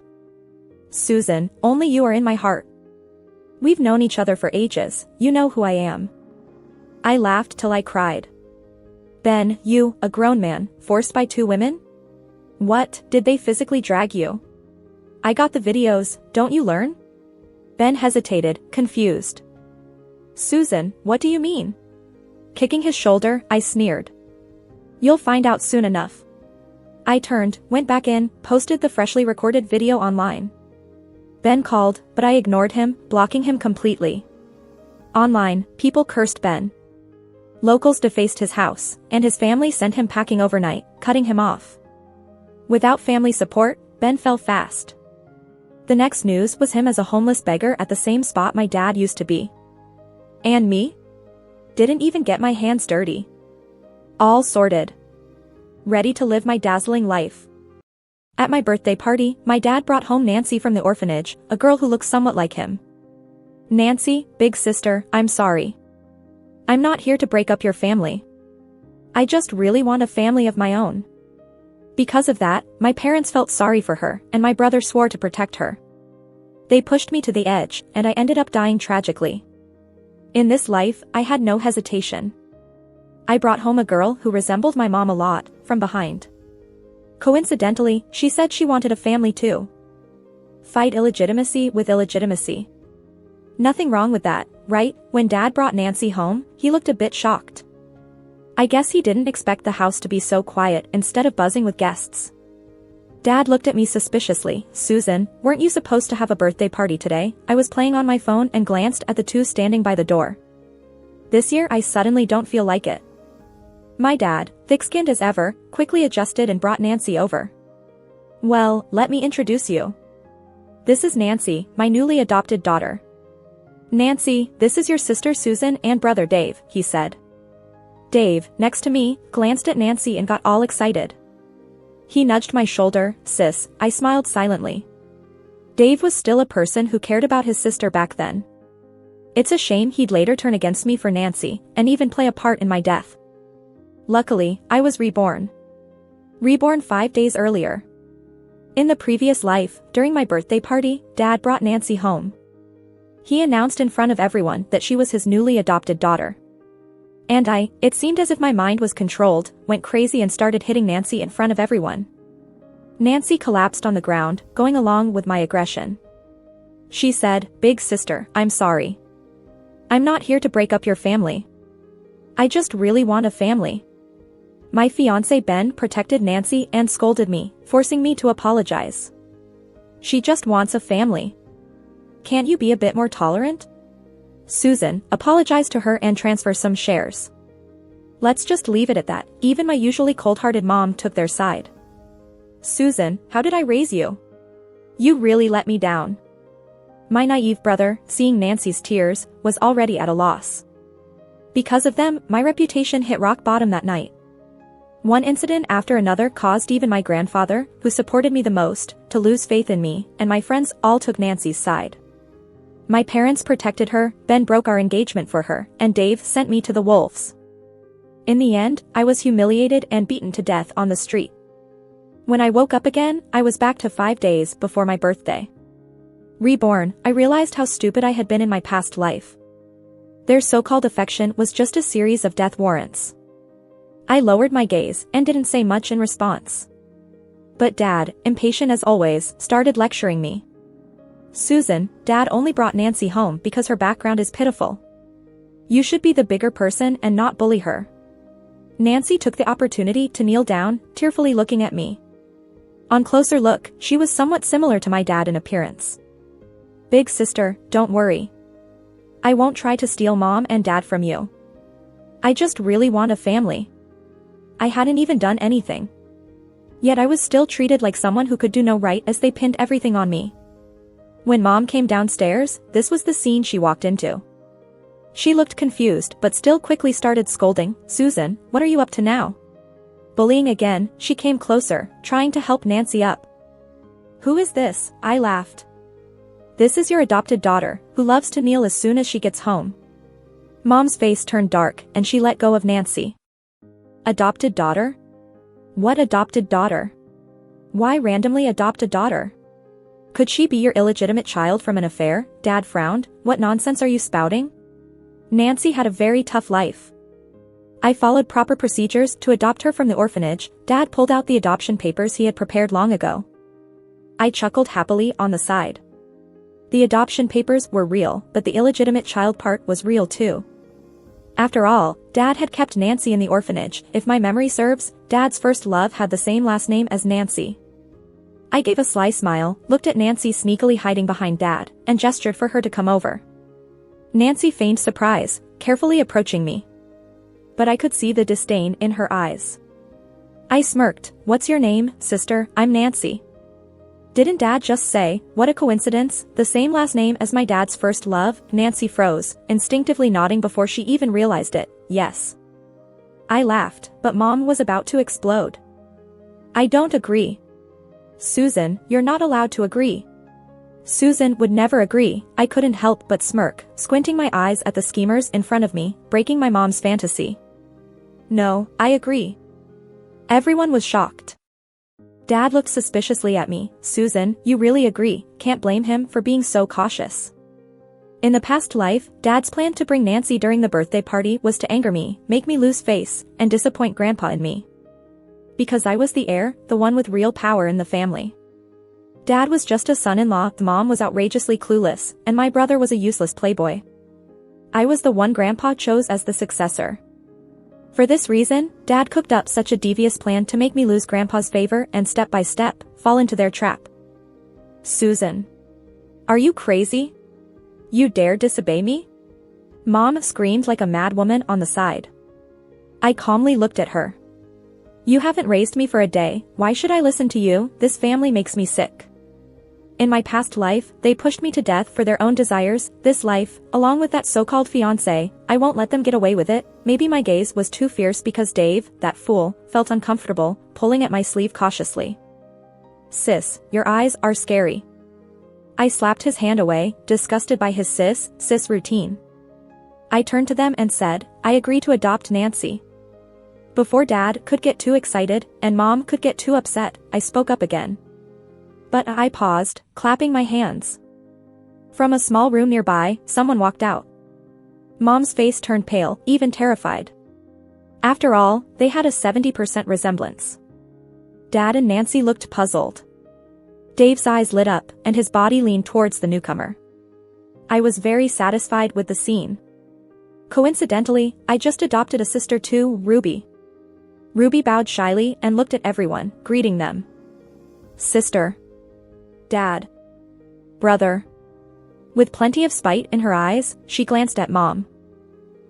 Susan, only you are in my heart. We've known each other for ages, you know who I am. I laughed till I cried. Ben, you, a grown man, forced by two women? What, did they physically drag you? I got the videos, don't you learn? Ben hesitated, confused. Susan, what do you mean? Kicking his shoulder, I sneered. You'll find out soon enough. I turned, went back in, posted the freshly recorded video online. Ben called, but I ignored him, blocking him completely. Online, people cursed Ben. Locals defaced his house, and his family sent him packing overnight, cutting him off. Without family support, Ben fell fast. The next news was him as a homeless beggar at the same spot my dad used to be. And me? Didn't even get my hands dirty. All sorted. Ready to live my dazzling life. At my birthday party, my dad brought home Nancy from the orphanage, a girl who looked somewhat like him. Nancy, big sister, I'm sorry. I'm not here to break up your family. I just really want a family of my own. Because of that, my parents felt sorry for her, and my brother swore to protect her. They pushed me to the edge, and I ended up dying tragically. In this life, I had no hesitation. I brought home a girl who resembled my mom a lot, from behind. Coincidentally, she said she wanted a family too. Fight illegitimacy with illegitimacy. Nothing wrong with that, right? When Dad brought Nancy home, he looked a bit shocked. I guess he didn't expect the house to be so quiet instead of buzzing with guests. Dad looked at me suspiciously. Susan, weren't you supposed to have a birthday party today? I was playing on my phone and glanced at the two standing by the door. This year I suddenly don't feel like it. My dad, thick-skinned as ever, quickly adjusted and brought Nancy over. Well, let me introduce you. This is Nancy, my newly adopted daughter. Nancy, this is your sister Susan and brother Dave, he said. Dave, next to me, glanced at Nancy and got all excited. He nudged my shoulder. Sis, I smiled silently. Dave was still a person who cared about his sister back then. It's a shame he'd later turn against me for Nancy, and even play a part in my death. Luckily, I was reborn. Reborn 5 days earlier. In the previous life, during my birthday party, Dad brought Nancy home. He announced in front of everyone that she was his newly adopted daughter. And it seemed as if my mind was controlled, went crazy and started hitting Nancy in front of everyone. Nancy collapsed on the ground, going along with my aggression. She said, "Big sister, I'm sorry. I'm not here to break up your family. I just really want a family." My fiancé Ben protected Nancy and scolded me, forcing me to apologize. She just wants a family. Can't you be a bit more tolerant? Susan, apologize to her and transfer some shares. Let's just leave it at that. Even my usually cold-hearted mom took their side. Susan, how did I raise you? You really let me down. My naive brother, seeing Nancy's tears, was already at a loss. Because of them, my reputation hit rock bottom that night. One incident after another caused even my grandfather, who supported me the most, to lose faith in me, and my friends all took Nancy's side. My parents protected her, Ben broke our engagement for her, and Dave sent me to the wolves. In the end, I was humiliated and beaten to death on the street. When I woke up again, I was back to 5 days before my birthday. Reborn, I realized how stupid I had been in my past life. Their so-called affection was just a series of death warrants. I lowered my gaze and didn't say much in response. But Dad, impatient as always, started lecturing me. Susan, Dad only brought Nancy home because her background is pitiful. You should be the bigger person and not bully her. Nancy took the opportunity to kneel down, tearfully looking at me. On closer look, she was somewhat similar to my dad in appearance. Big sister, don't worry. I won't try to steal Mom and Dad from you. I just really want a family. I hadn't even done anything. Yet I was still treated like someone who could do no right as they pinned everything on me. When Mom came downstairs, this was the scene she walked into. She looked confused but still quickly started scolding, "Susan, what are you up to now?" Bullying again, she came closer, trying to help Nancy up. "Who is this?" I laughed. "This is your adopted daughter, who loves to kneel as soon as she gets home." Mom's face turned dark and she let go of Nancy. Adopted daughter? What adopted daughter? Why randomly adopt a daughter? Could she be your illegitimate child from an affair? Dad frowned. What nonsense are you spouting? Nancy had a very tough life. I followed proper procedures to adopt her from the orphanage. Dad pulled out the adoption papers he had prepared long ago. I chuckled happily on the side. The adoption papers were real, but the illegitimate child part was real too. After all, Dad had kept Nancy in the orphanage. If my memory serves, Dad's first love had the same last name as Nancy. I gave a sly smile, looked at Nancy sneakily hiding behind Dad, and gestured for her to come over. Nancy feigned surprise, carefully approaching me. But I could see the disdain in her eyes. I smirked. "What's your name, sister?" "I'm Nancy." "Didn't Dad just say, what a coincidence, the same last name as my dad's first love?" Nancy froze, instinctively nodding before she even realized it. "Yes." I laughed, but Mom was about to explode. "I don't agree." "Susan, you're not allowed to agree." Susan would never agree. I couldn't help but smirk, squinting my eyes at the schemers in front of me, breaking my mom's fantasy. "No, I agree." Everyone was shocked. Dad looked suspiciously at me. "Susan, you really agree? Can't blame him for being so cautious." In the past life, Dad's plan to bring Nancy during the birthday party was to anger me, make me lose face, and disappoint Grandpa in me. Because I was the heir, the one with real power in the family. Dad was just a son-in-law, Mom was outrageously clueless, and my brother was a useless playboy. I was the one Grandpa chose as the successor. For this reason, Dad cooked up such a devious plan to make me lose Grandpa's favor and step by step, fall into their trap. "Susan. Are you crazy? You dare disobey me?" Mom screamed like a mad woman on the side. I calmly looked at her. "You haven't raised me for a day, why should I listen to you? This family makes me sick. In my past life, they pushed me to death for their own desires. This life, along with that so-called fiancé, I won't let them get away with it." Maybe my gaze was too fierce because Dave, that fool, felt uncomfortable, pulling at my sleeve cautiously. "Sis, your eyes are scary." I slapped his hand away, disgusted by his sis routine. I turned to them and said, "I agree to adopt Nancy." Before Dad could get too excited, and Mom could get too upset, I spoke up again. But I paused, clapping my hands. From a small room nearby, someone walked out. Mom's face turned pale, even terrified. After all, they had a 70% resemblance. Dad and Nancy looked puzzled. Dave's eyes lit up, and his body leaned towards the newcomer. I was very satisfied with the scene. Coincidentally, I just adopted a sister too, Ruby. Ruby bowed shyly and looked at everyone, greeting them. "Sister. Dad. Brother." With plenty of spite in her eyes, she glanced at Mom.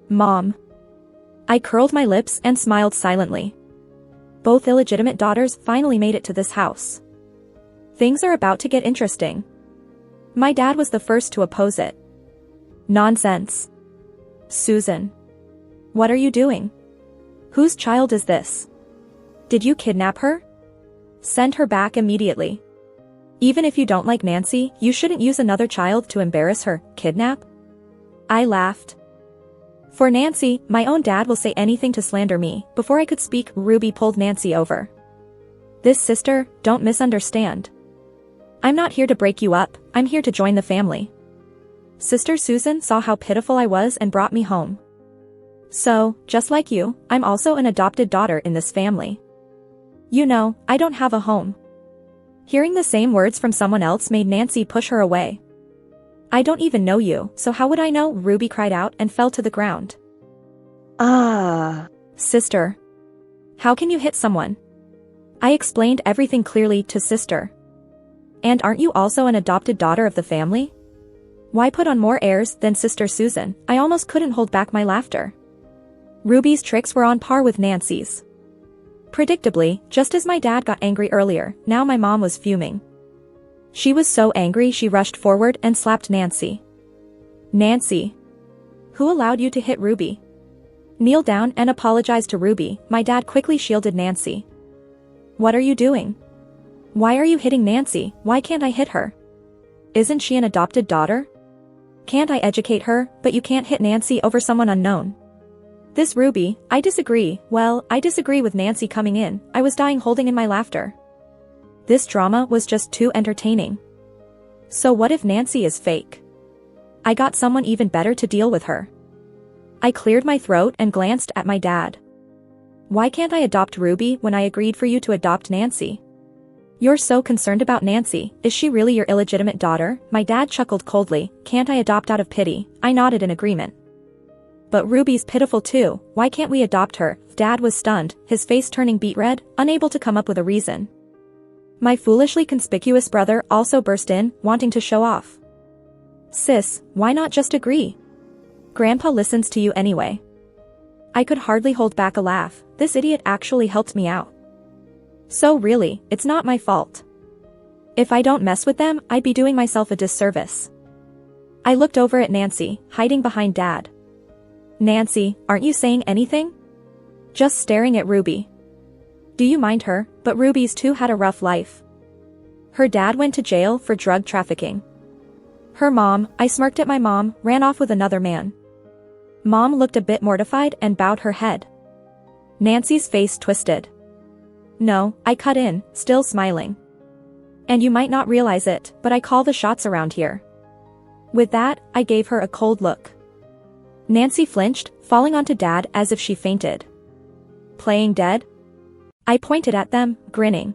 "Mom." I curled my lips and smiled silently. Both illegitimate daughters finally made it to this house. Things are about to get interesting. My dad was the first to oppose it. "Nonsense. Susan. What are you doing? Whose child is this? Did you kidnap her? Send her back immediately. Even if you don't like Nancy, you shouldn't use another child to embarrass her." "Kidnap?" I laughed. "For Nancy, my own dad will say anything to slander me." Before I could speak, Ruby pulled Nancy over. "This sister, don't misunderstand. I'm not here to break you up, I'm here to join the family." Sister Susan saw how pitiful I was and brought me home. "So, just like you, I'm also an adopted daughter in this family. You know, I don't have a home. Hearing the same words from someone else made Nancy push her away. I don't even know you, so how would I know? Ruby cried out and fell to the ground.
Ah.
Sister. How can you hit someone? I explained everything clearly to sister. And aren't you also an adopted daughter of the family? Why put on more airs than Sister Susan? I almost couldn't hold back my laughter. Ruby's tricks were on par with Nancy's. Predictably, just as my dad got angry earlier, now my mom was fuming. She was so angry she rushed forward and slapped Nancy. Nancy. Who allowed you to hit Ruby? Kneel down and apologize to Ruby. My dad quickly shielded Nancy. What are you doing? Why are you hitting Nancy? Why can't I hit her? Isn't she an adopted daughter? Can't I educate her? But you can't hit Nancy over someone unknown. This Ruby, I disagree. Well, I disagree with Nancy coming in. I was dying holding in my laughter. This drama was just too entertaining. So what if Nancy is fake? I got someone even better to deal with her. I cleared my throat and glanced at my dad. Why can't I adopt Ruby when I agreed for you to adopt Nancy? You're so concerned about Nancy. Is she really your illegitimate daughter? My dad chuckled coldly. Can't I adopt out of pity? I nodded in agreement. But Ruby's pitiful too. Why can't we adopt her? Dad was stunned, his face turning beet red, unable to come up with a reason. My foolishly conspicuous brother also burst in, wanting to show off. Sis, why not just agree? Grandpa listens to you anyway. I could hardly hold back a laugh. This idiot actually helped me out. So really, it's not my fault. If I don't mess with them, I'd be doing myself a disservice. I looked over at Nancy, hiding behind Dad. Nancy, aren't you saying anything? Just staring at Ruby. Do you mind her? But Ruby's too had a rough life. Her dad went to jail for drug trafficking. Her mom, I smirked at my mom, ran off with another man. Mom looked a bit mortified and bowed her head. Nancy's face twisted. No, I cut in, still smiling. And you might not realize it, but I call the shots around here. With that, I gave her a cold look. Nancy flinched, falling onto Dad as if she fainted. Playing dead? I pointed at them, grinning.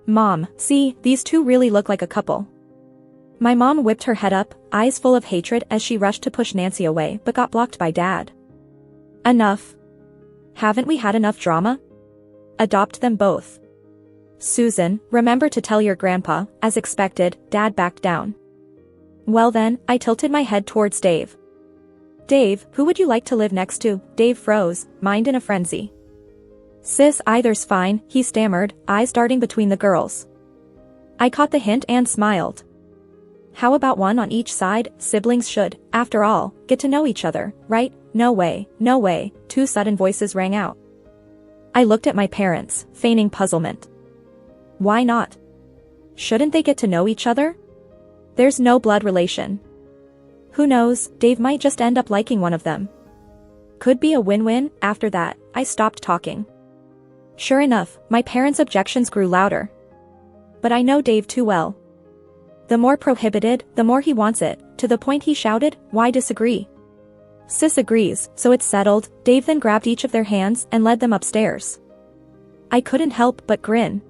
Mom, see, these two really look like a couple. My mom whipped her head up, eyes full of hatred as she rushed to push Nancy away but got blocked by Dad. Enough. Haven't we had enough drama? Adopt them both. Susan, remember to tell your grandpa. As expected, Dad backed down. Well then, I tilted my head towards Dave. Dave, who would you like to live next to? Dave froze, mind in a frenzy. Sis, either's fine, he stammered, eyes darting between the girls. I caught the hint and smiled. How about one on each side? Siblings should, after all, get to know each other, right? No way, no way, two sudden voices rang out. I looked at my parents, feigning puzzlement. Why not? Shouldn't they get to know each other? There's no blood relation. Who knows, Dave might just end up liking one of them. Could be a win-win. After that, I stopped talking. Sure enough, my parents' objections grew louder. But I know Dave too well. The more prohibited, the more he wants it, to the point he shouted, why disagree? Sis agrees, so it's settled. Dave then grabbed each of their hands and led them upstairs. I couldn't help but grin.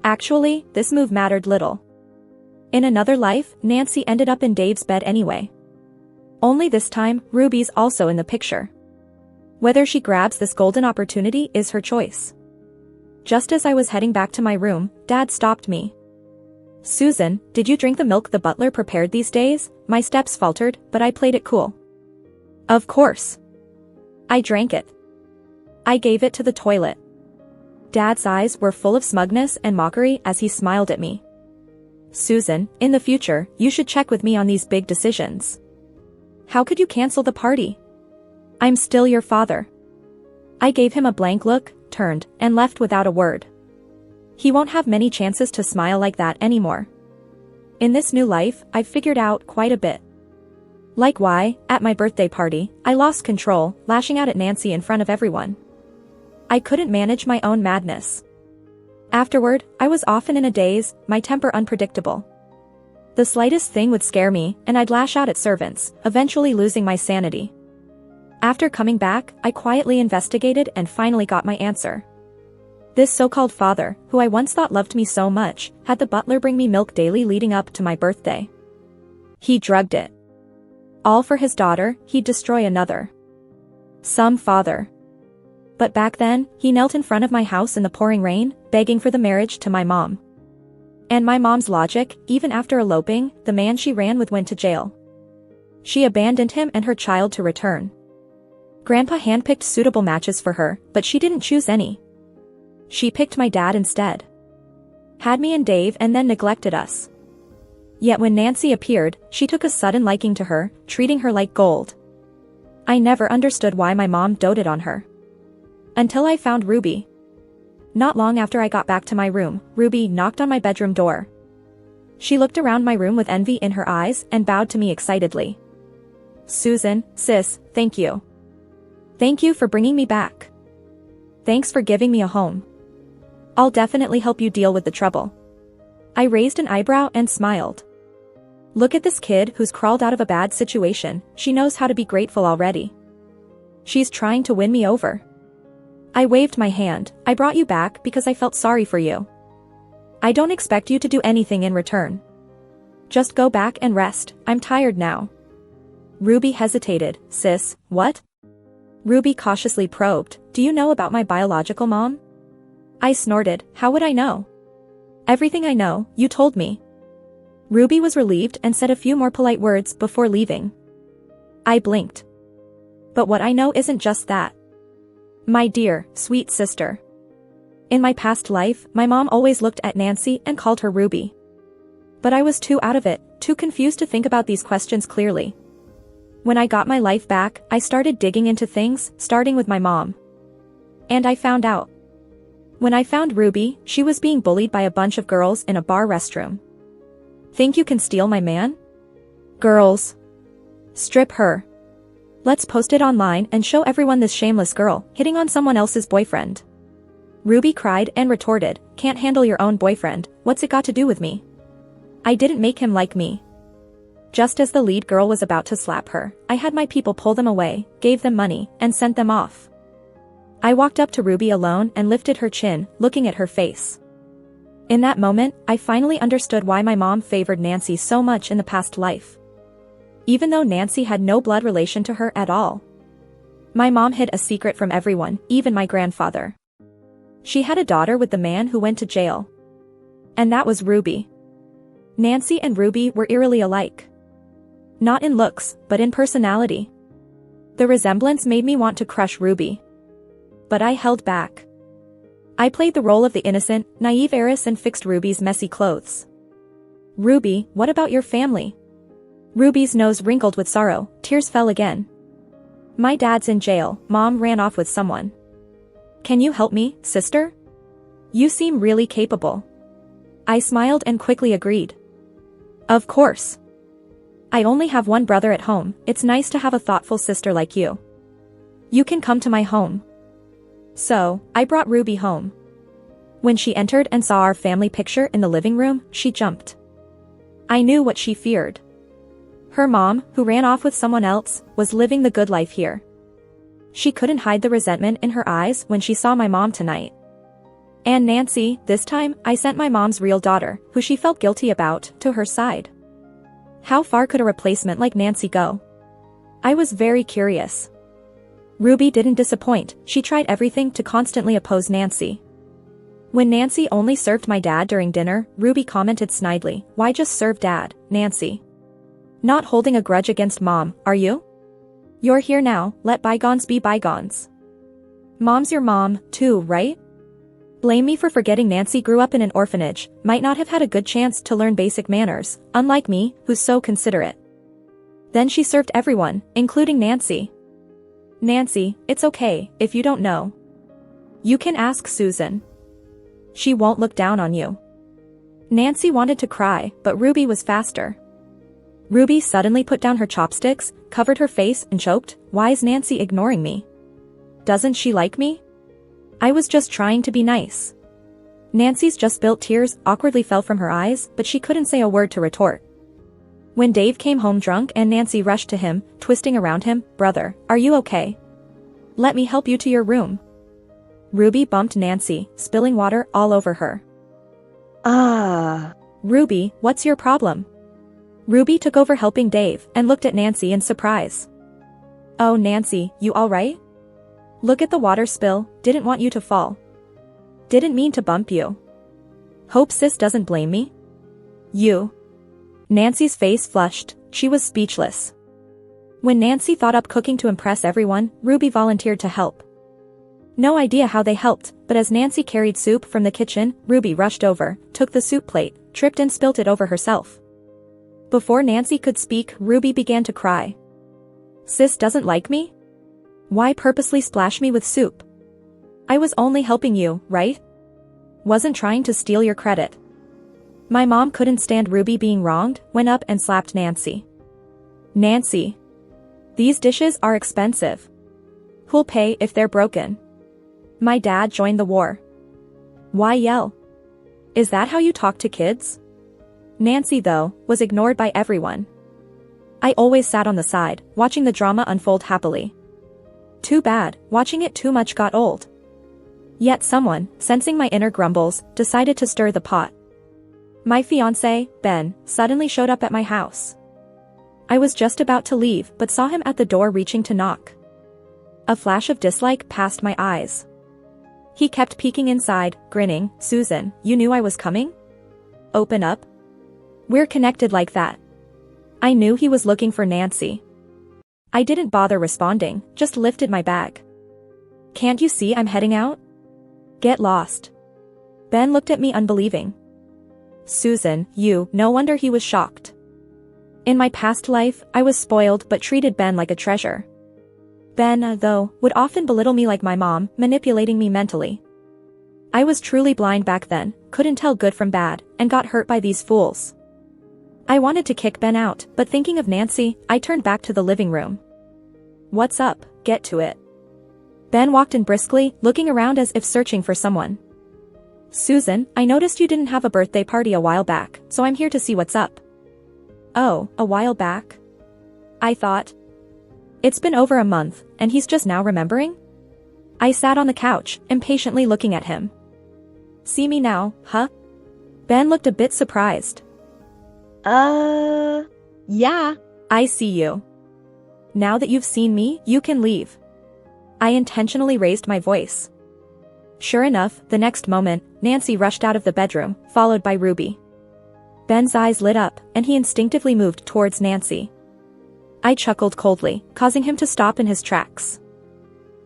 Actually, this move mattered little. In another life, Nancy ended up in Dave's bed anyway. Only this time, Ruby's also in the picture. Whether she grabs this golden opportunity is her choice. Just as I was heading back to my room, Dad stopped me. Susan, did you drink the milk the butler prepared these days? My steps faltered, but I played it cool. Of course. I drank it. I gave it to the toilet. Dad's eyes were full of smugness and mockery as he smiled at me. Susan, in the future, you should check with me on these big decisions. How could you cancel the party? I'm still your father. I gave him a blank look, turned, and left without a word. He won't have many chances to smile like that anymore. In this new life, I've figured out quite a bit. Like why, at my birthday party, I lost control, lashing out at Nancy in front of everyone. I couldn't manage my own madness. Afterward, I was often in a daze, my temper unpredictable. The slightest thing would scare me, and I'd lash out at servants, eventually losing my sanity. After coming back, I quietly investigated and finally got my answer. This so-called father, who I once thought loved me so much, had the butler bring me milk daily leading up to my birthday. He drugged it. All for his daughter, he'd destroy another. Some father. But back then, he knelt in front of my house in the pouring rain, begging for the marriage to my mom. And my mom's logic, even after eloping, the man she ran with went to jail. She abandoned him and her child to return. Grandpa handpicked suitable matches for her, but she didn't choose any. She picked my dad instead. Had me and Dave and then neglected us. Yet when Nancy appeared, she took a sudden liking to her, treating her like gold. I never understood why my mom doted on her. Until I found Ruby. Not long after I got back to my room, Ruby knocked on my bedroom door. She looked around my room with envy in her eyes and bowed to me excitedly. "Susan, sis, thank you. Thank you for bringing me back. Thanks for giving me a home. I'll definitely help you deal with the trouble." I raised an eyebrow and smiled. Look at this kid who's crawled out of a bad situation, she knows how to be grateful already. She's trying to win me over. I waved my hand. "I brought you back because I felt sorry for you. I don't expect you to do anything in return. Just go back and rest, I'm tired now." Ruby hesitated. "Sis, what?" Ruby cautiously probed. "Do you know about my biological mom?" I snorted. "How would I know?" "Everything I know, you told me." Ruby was relieved and said a few more polite words before leaving. I blinked. "But what I know isn't just that. My dear, sweet sister. In my past life, my mom always looked at Nancy and called her Ruby. But I was too out of it, too confused to think about these questions clearly. When I got my life back, I started digging into things, starting with my mom. And I found out. When I found Ruby, she was being bullied by a bunch of girls in a bar restroom. Think you can steal my man? Girls. Strip her. Let's post it online and show everyone this shameless girl hitting on someone else's boyfriend." Ruby cried and retorted, "Can't handle your own boyfriend, what's it got to do with me? I didn't make him like me." Just as the lead girl was about to slap her, I had my people pull them away, gave them money, and sent them off. I walked up to Ruby alone and lifted her chin, looking at her face. In that moment, I finally understood why my mom favored Nancy so much in the past life. Even though Nancy had no blood relation to her at all. My mom hid a secret from everyone, even my grandfather. She had a daughter with the man who went to jail. And that was Ruby. Nancy and Ruby were eerily alike. Not in looks, but in personality. The resemblance made me want to crush Ruby. But I held back. I played the role of the innocent, naive heiress and fixed Ruby's messy clothes. "Ruby, what about your family?" Ruby's nose wrinkled with sorrow, tears fell again. "My dad's in jail, Mom ran off with someone. Can you help me, sister? You seem really capable." I smiled and quickly agreed. "Of course. I only have one brother at home, it's nice to have a thoughtful sister like you. You can come to my home." So, I brought Ruby home. When she entered and saw our family picture in the living room, she jumped. I knew what she feared. Her mom, who ran off with someone else, was living the good life here. She couldn't hide the resentment in her eyes when she saw my mom tonight. And Nancy, this time, I sent my mom's real daughter, who she felt guilty about, to her side. How far could a replacement like Nancy go? I was very curious. Ruby didn't disappoint, she tried everything to constantly oppose Nancy. When Nancy only served my dad during dinner, Ruby commented snidely, "Why just serve dad, Nancy? Not holding a grudge against mom, are you? You're here now, let bygones be bygones. Mom's your mom, too, right? Blame me for forgetting Nancy grew up in an orphanage, might not have had a good chance to learn basic manners, unlike me, who's so considerate." Then she served everyone, including Nancy. "Nancy, it's okay, if you don't know. You can ask Susan. She won't look down on you." Nancy wanted to cry, but Ruby was faster. Ruby suddenly put down her chopsticks, covered her face and choked. "Why is Nancy ignoring me? Doesn't she like me? I was just trying to be nice." Nancy's just-built tears awkwardly fell from her eyes, but she couldn't say a word to retort. When Dave came home drunk and Nancy rushed to him, twisting around him, "Brother, are you okay? Let me help you to your room." Ruby bumped Nancy, spilling water all over her.
Ah.
Ruby, what's your problem? Ruby took over helping Dave and looked at Nancy in surprise. Oh Nancy, you alright? Look at the water spill, didn't want you to fall. Didn't mean to bump you. Hope sis doesn't blame me? You. Nancy's face flushed, she was speechless. When Nancy thought up cooking to impress everyone, Ruby volunteered to help. No idea how they helped, but as Nancy carried soup from the kitchen, Ruby rushed over, took the soup plate, tripped and spilt it over herself. Before Nancy could speak, Ruby began to cry. Sis doesn't like me? Why purposely splash me with soup? I was only helping you, right? Wasn't trying to steal your credit. My mom couldn't stand Ruby being wronged, went up and slapped Nancy. Nancy. These dishes are expensive. Who'll pay if they're broken? My dad joined the war. Why yell? Is that how you talk to kids? Nancy, though, was ignored by everyone. I always sat on the side, watching the drama unfold happily. Too bad, watching it too much got old. Yet someone, sensing my inner grumbles, decided to stir the pot. My fiancé, Ben, suddenly showed up at my house. I was just about to leave but saw him at the door reaching to knock. A flash of dislike passed my eyes. He kept peeking inside, grinning. Susan, you knew I was coming? Open up. We're connected like that. I knew he was looking for Nancy. I didn't bother responding, just lifted my bag. Can't you see I'm heading out? Get lost. Ben looked at me unbelieving. Susan, you, no wonder he was shocked. In my past life, I was spoiled but treated Ben like a treasure. Ben, though, would often belittle me like my mom, manipulating me mentally. I was truly blind back then, couldn't tell good from bad, and got hurt by these fools. I wanted to kick Ben out, but thinking of Nancy, I turned back to the living room. What's up? Get to it. Ben walked in briskly, looking around as if searching for someone. Susan, I noticed you didn't have a birthday party a while back, so I'm here to see what's up. Oh, a while back? I thought. It's been over a month, and he's just now remembering? I sat on the couch, impatiently looking at him. See me now, huh? Ben looked a bit surprised.
Yeah.
I see you. Now that you've seen me, you can leave. I intentionally raised my voice. Sure enough, the next moment, Nancy rushed out of the bedroom, followed by Ruby. Ben's eyes lit up, and he instinctively moved towards Nancy. I chuckled coldly, causing him to stop in his tracks.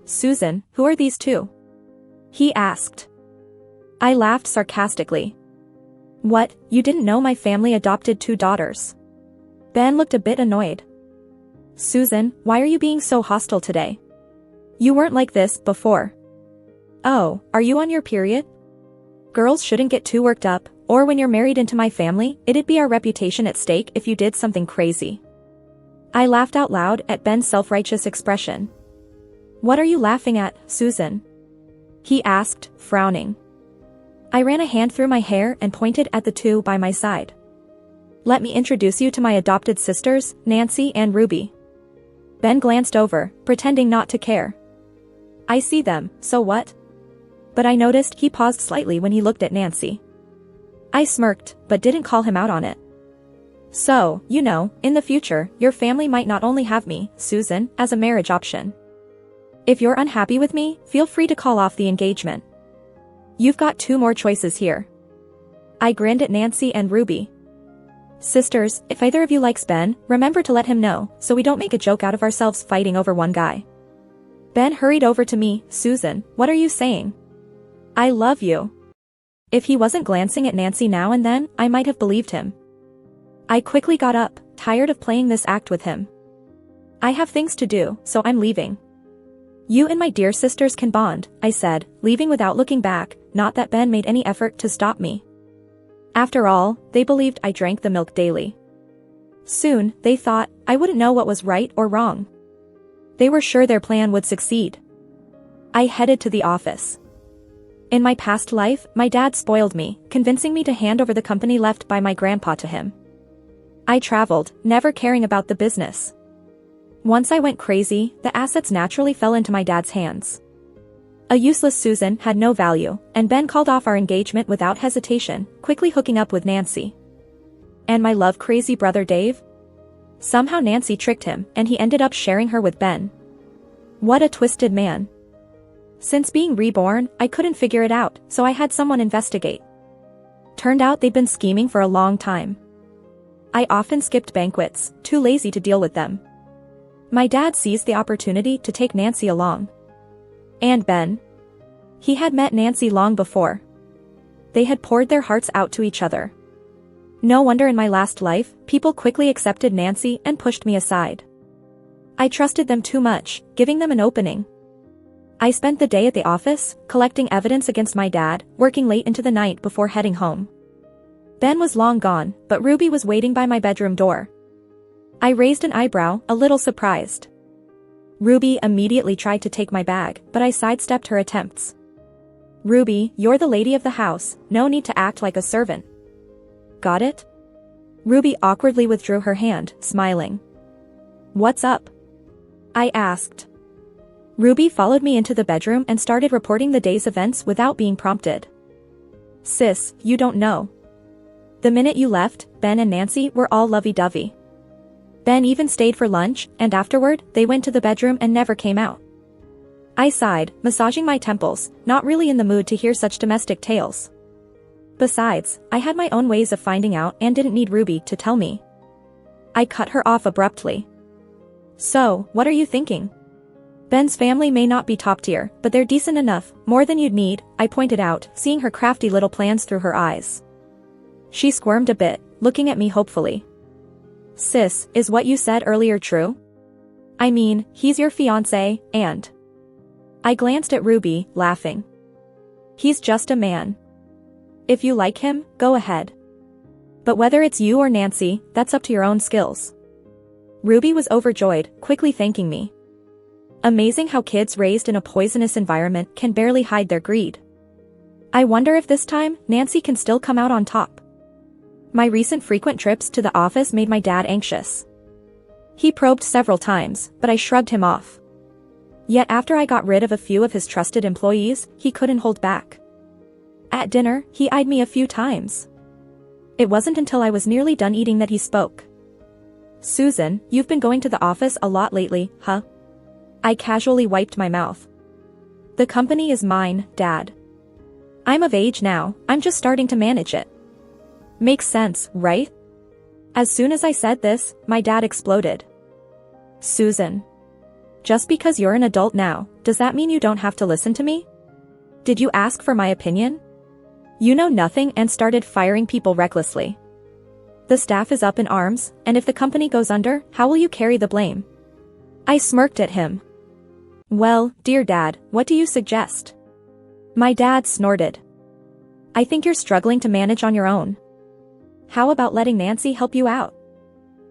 Susan, who are these two? He asked. I laughed sarcastically. What, you didn't know my family adopted 2 daughters? Ben looked a bit annoyed. Susan, why are you being so hostile today? You weren't like this before. Oh, are you on your period? Girls shouldn't get too worked up, or when you're married into my family, it'd be our reputation at stake if you did something crazy. I laughed out loud at Ben's self-righteous expression. What are you laughing at, Susan? He asked, frowning. I ran a hand through my hair and pointed at the 2 by my side. Let me introduce you to my adopted sisters, Nancy and Ruby. Ben glanced over, pretending not to care. I see them, so what? But I noticed he paused slightly when he looked at Nancy. I smirked, but didn't call him out on it. So, you know, in the future, your family might not only have me, Susan, as a marriage option. If you're unhappy with me, feel free to call off the engagement. You've got 2 more choices here. I grinned at Nancy and Ruby. Sisters, if either of you likes Ben, remember to let him know, so we don't make a joke out of ourselves fighting over one guy. Ben hurried over to me. Susan, what are you saying? I love you. If he wasn't glancing at Nancy now and then, I might have believed him. I quickly got up, tired of playing this act with him. I have things to do, so I'm leaving. You and my dear sisters can bond, I said, leaving without looking back, not that Ben made any effort to stop me. After all, they believed I drank the milk daily. Soon, they thought, I wouldn't know what was right or wrong. They were sure their plan would succeed. I headed to the office. In my past life, my dad spoiled me, convincing me to hand over the company left by my grandpa to him. I traveled, never caring about the business. Once I went crazy, the assets naturally fell into my dad's hands. A useless Susan had no value, and Ben called off our engagement without hesitation, quickly hooking up with Nancy. And my love-crazy brother Dave? Somehow Nancy tricked him, and he ended up sharing her with Ben. What a twisted man. Since being reborn, I couldn't figure it out, so I had someone investigate. Turned out they'd been scheming for a long time. I often skipped banquets, too lazy to deal with them. My dad seized the opportunity to take Nancy along. And Ben. He had met Nancy long before. They had poured their hearts out to each other. No wonder in my last life, people quickly accepted Nancy and pushed me aside. I trusted them too much, giving them an opening. I spent the day at the office, collecting evidence against my dad, working late into the night before heading home. Ben was long gone, but Ruby was waiting by my bedroom door. I raised an eyebrow, a little surprised. Ruby immediately tried to take my bag, but I sidestepped her attempts. Ruby, you're the lady of the house, no need to act like a servant. Got it? Ruby awkwardly withdrew her hand, smiling. What's up? I asked. Ruby followed me into the bedroom and started reporting the day's events without being prompted. Sis, you don't know. The minute you left, Ben and Nancy were all lovey-dovey. Ben even stayed for lunch, and afterward, they went to the bedroom and never came out. I sighed, massaging my temples, not really in the mood to hear such domestic tales. Besides, I had my own ways of finding out and didn't need Ruby to tell me. I cut her off abruptly. So, what are you thinking? Ben's family may not be top tier, but they're decent enough, more than you'd need, I pointed out, seeing her crafty little plans through her eyes. She squirmed a bit, looking at me hopefully. Sis, is what you said earlier true? I mean, he's your fiancé, and... I glanced at Ruby, laughing. He's just a man. If you like him, go ahead. But whether it's you or Nancy, that's up to your own skills. Ruby was overjoyed, quickly thanking me. Amazing how kids raised in a poisonous environment can barely hide their greed. I wonder if this time, Nancy can still come out on top. My recent frequent trips to the office made my dad anxious. He probed several times, but I shrugged him off. Yet after I got rid of a few of his trusted employees, he couldn't hold back. At dinner, he eyed me a few times. It wasn't until I was nearly done eating that he spoke. Susan, you've been going to the office a lot lately, huh? I casually wiped my mouth. The company is mine, Dad. I'm of age now, I'm just starting to manage it. Makes sense, right? As soon as I said this, my dad exploded. Susan. Just because you're an adult now, does that mean you don't have to listen to me? Did you ask for my opinion? You know nothing and started firing people recklessly. The staff is up in arms, and if the company goes under, how will you carry the blame? I smirked at him. Well, dear Dad, what do you suggest? My dad snorted. I think you're struggling to manage on your own. How about letting Nancy help you out?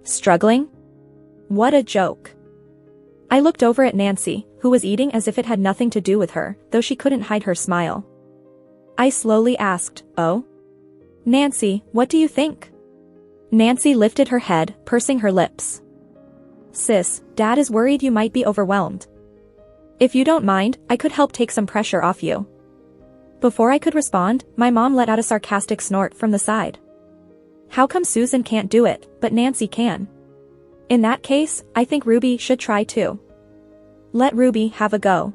Struggling? What a joke. I looked over at Nancy, who was eating as if it had nothing to do with her, though she couldn't hide her smile. I slowly asked, oh? Nancy, what do you think? Nancy lifted her head, pursing her lips. Sis, Dad is worried you might be overwhelmed. If you don't mind, I could help take some pressure off you. Before I could respond, my mom let out a sarcastic snort from the side. How come Susan can't do it, but Nancy can? In that case, I think Ruby should try too. Let Ruby have a go.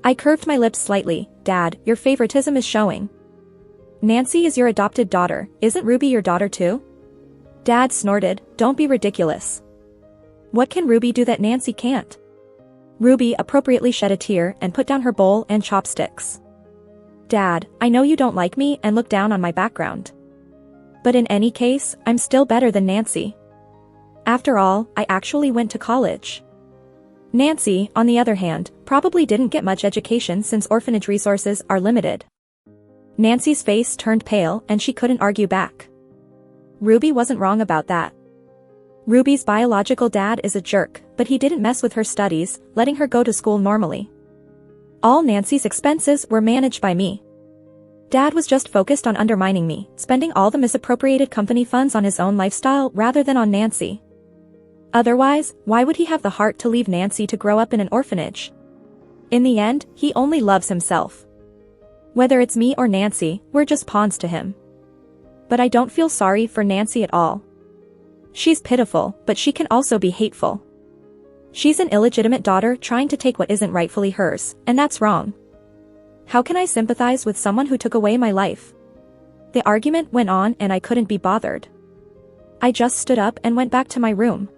I curved my lips slightly. Dad, your favoritism is showing. Nancy is your adopted daughter, isn't Ruby your daughter too? Dad snorted, don't be ridiculous. What can Ruby do that Nancy can't? Ruby appropriately shed a tear and put down her bowl and chopsticks. Dad, I know you don't like me and look down on my background. But in any case, I'm still better than Nancy. After all, I actually went to college. Nancy, on the other hand, probably didn't get much education since orphanage resources are limited. Nancy's face turned pale and she couldn't argue back. Ruby wasn't wrong about that. Ruby's biological dad is a jerk, but he didn't mess with her studies, letting her go to school normally. All Nancy's expenses were managed by me. Dad was just focused on undermining me, spending all the misappropriated company funds on his own lifestyle rather than on Nancy. Otherwise, why would he have the heart to leave Nancy to grow up in an orphanage? In the end, he only loves himself. Whether it's me or Nancy, we're just pawns to him. But I don't feel sorry for Nancy at all. She's pitiful, but she can also be hateful. She's an illegitimate daughter trying to take what isn't rightfully hers, and that's wrong. How can I sympathize with someone who took away my life? The argument went on and I couldn't be bothered. I just stood up and went back to my room.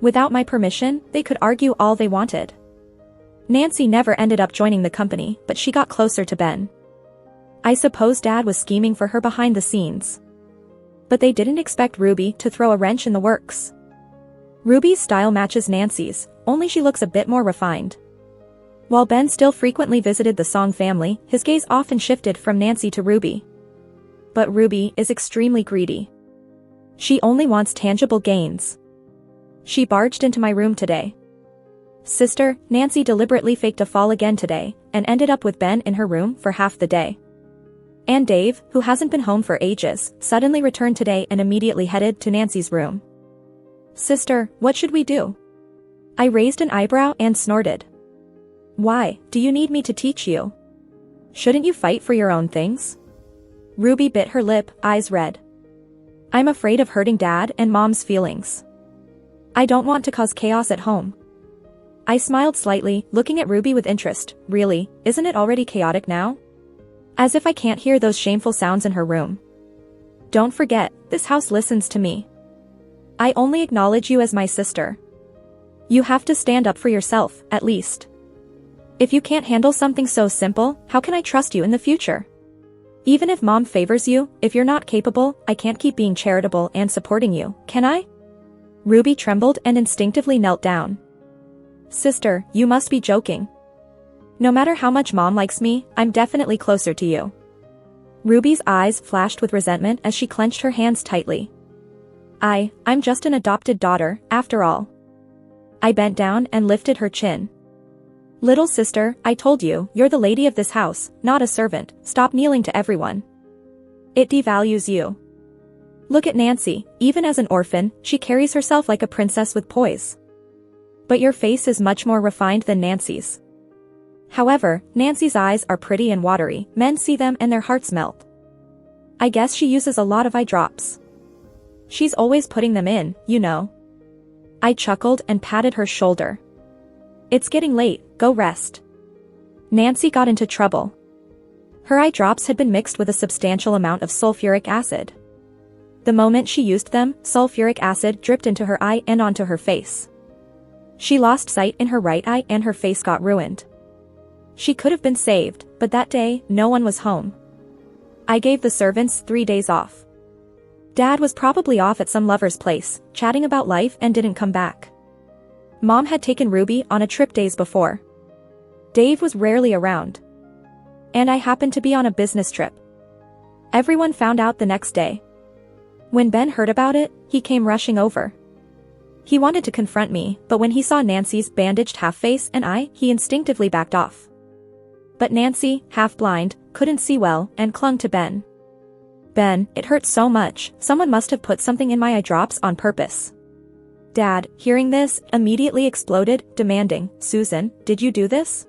Without my permission, they could argue all they wanted. Nancy never ended up joining the company, but she got closer to Ben. I suppose Dad was scheming for her behind the scenes. But they didn't expect Ruby to throw a wrench in the works. Ruby's style matches Nancy's, only she looks a bit more refined. While Ben still frequently visited the Song family, his gaze often shifted from Nancy to Ruby. But Ruby is extremely greedy. She only wants tangible gains. She barged into my room today. Sister, Nancy deliberately faked a fall again today, and ended up with Ben in her room for half the day. And Dave, who hasn't been home for ages, suddenly returned today and immediately headed to Nancy's room. Sister, what should we do? I raised an eyebrow and snorted. Why, do you need me to teach you? Shouldn't you fight for your own things? Ruby bit her lip, eyes red. I'm afraid of hurting Dad and Mom's feelings. I don't want to cause chaos at home. I smiled slightly, looking at Ruby with interest. Really, isn't it already chaotic now? As if I can't hear those shameful sounds in her room. Don't forget, this house listens to me. I only acknowledge you as my sister. You have to stand up for yourself, at least. If you can't handle something so simple, how can I trust you in the future? Even if Mom favors you, if you're not capable, I can't keep being charitable and supporting you, can I? Ruby trembled and instinctively knelt down. Sister, you must be joking. No matter how much Mom likes me, I'm definitely closer to you. Ruby's eyes flashed with resentment as she clenched her hands tightly. I'm just an adopted daughter, after all. I bent down and lifted her chin. Little sister, I told you, you're the lady of this house, not a servant. Stop kneeling to everyone. It devalues you. Look at Nancy, even as an orphan, she carries herself like a princess with poise. But your face is much more refined than Nancy's. However, Nancy's eyes are pretty and watery, men see them and their hearts melt. I guess she uses a lot of eye drops. She's always putting them in, you know. I chuckled and patted her shoulder. It's getting late, go rest. Nancy got into trouble. Her eye drops had been mixed with a substantial amount of sulfuric acid. The moment she used them, sulfuric acid dripped into her eye and onto her face. She lost sight in her right eye and her face got ruined. She could have been saved, but that day, no one was home. I gave the servants 3 days off. Dad was probably off at some lover's place, chatting about life and didn't come back. Mom had taken Ruby on a trip days before. Dave was rarely around. And I happened to be on a business trip. Everyone found out the next day. When Ben heard about it, he came rushing over. He wanted to confront me, but when he saw Nancy's bandaged half-face and eye, he instinctively backed off. But Nancy, half-blind, couldn't see well and clung to Ben. Ben, it hurt so much, someone must have put something in my eye drops on purpose. Dad, hearing this, immediately exploded, demanding, Susan, did you do this?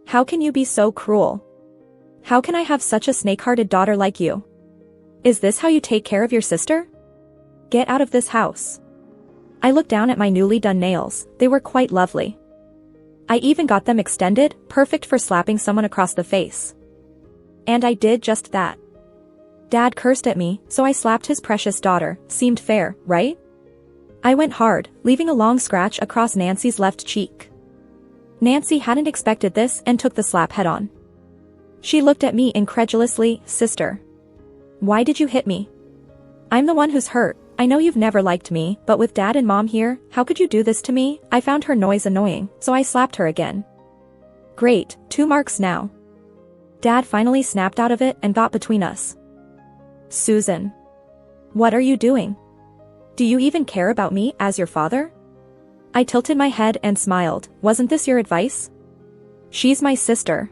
How can you be so cruel? How can I have such a snake-hearted daughter like you? Is this how you take care of your sister? Get out of this house. I looked down at my newly done nails, they were quite lovely. I even got them extended, perfect for slapping someone across the face. And I did just that. Dad cursed at me, so I slapped his precious daughter, seemed fair, right? I went hard, leaving a long scratch across Nancy's left cheek. Nancy hadn't expected this and took the slap head-on. She looked at me incredulously, Sister. Why did you hit me? I'm the one who's hurt. I know you've never liked me, but with Dad and Mom here, how could you do this to me? I found her noise annoying, so I slapped her again. Great, 2 marks now. Dad finally snapped out of it and got between us. Susan. What are you doing? Do you even care about me as your father? I tilted my head and smiled. Wasn't this your advice? She's my sister.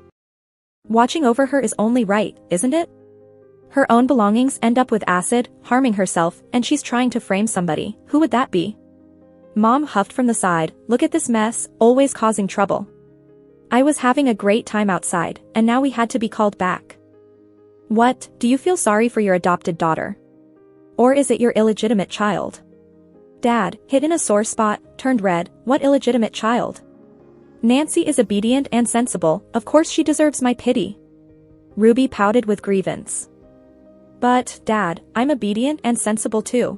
Watching over her is only right, isn't it? Her own belongings end up with acid, harming herself, and she's trying to frame somebody. Who would that be? Mom huffed from the side. Look at this mess, always causing trouble. I was having a great time outside, and now we had to be called back. What, do you feel sorry for your adopted daughter? Or is it your illegitimate child? Dad, hit in a sore spot, turned red. What illegitimate child? Nancy is obedient and sensible, of course she deserves my pity. Ruby pouted with grievance. But, Dad, I'm obedient and sensible too.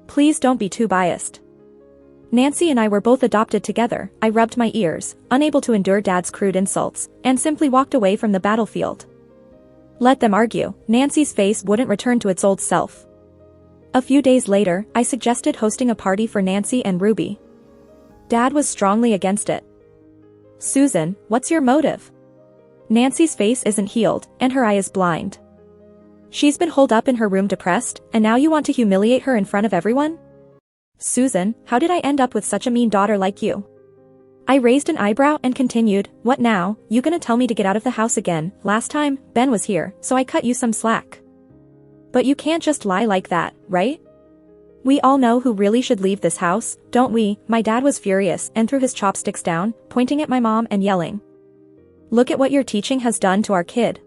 Please don't be too biased. Nancy and I were both adopted together. I rubbed my ears, unable to endure Dad's crude insults, and simply walked away from the battlefield. Let them argue. Nancy's face wouldn't return to its old self. A few days later, I suggested hosting a party for Nancy and Ruby. Dad was strongly against it. Susan, what's your motive? Nancy's face isn't healed, and her eye is blind. She's been holed up in her room depressed, and now you want to humiliate her in front of everyone? Susan, how did I end up with such a mean daughter like you? I raised an eyebrow and continued, what now, you gonna tell me to get out of the house again? Last time, Ben was here, so I cut you some slack. But you can't just lie like that, right? We all know who really should leave this house, don't we? My dad was furious and threw his chopsticks down, pointing at my mom and yelling. Look at what your teaching has done to our kid.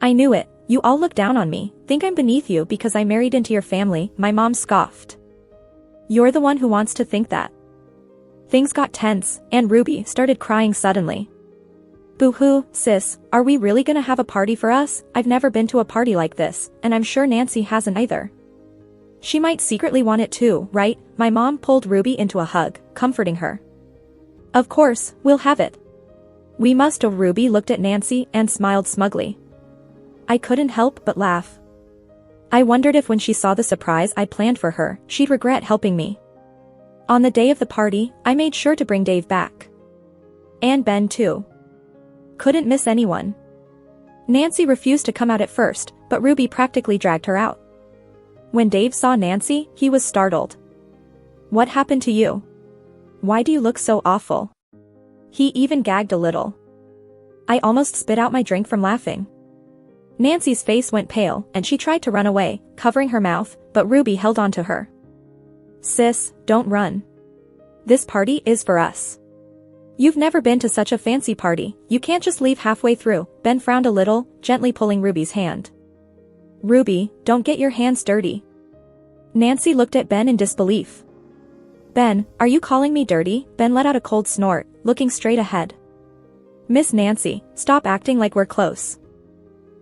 I knew it, you all look down on me, think I'm beneath you because I married into your family, my mom scoffed. You're the one who wants to think that. Things got tense, and Ruby started crying suddenly. Boo-hoo, sis, are we really gonna have a party for us? I've never been to a party like this, and I'm sure Nancy hasn't either. She might secretly want it too, right? My mom pulled Ruby into a hug, comforting her. Of course, we'll have it. We must have. Ruby looked at Nancy and smiled smugly. I couldn't help but laugh. I wondered if when she saw the surprise I planned for her, she'd regret helping me. On the day of the party, I made sure to bring Dave back. And Ben too. Couldn't miss anyone. Nancy refused to come out at first, but Ruby practically dragged her out. When Dave saw Nancy, he was startled. What happened to you? Why do you look so awful? He even gagged a little. I almost spit out my drink from laughing. Nancy's face went pale, and she tried to run away, covering her mouth, but Ruby held on to her. Sis, don't run. This party is for us. You've never been to such a fancy party, you can't just leave halfway through. Ben frowned a little, gently pulling Ruby's hand. Ruby, don't get your hands dirty. Nancy looked at Ben in disbelief. Ben, are you calling me dirty? Ben let out a cold snort, looking straight ahead. Miss Nancy, stop acting like we're close.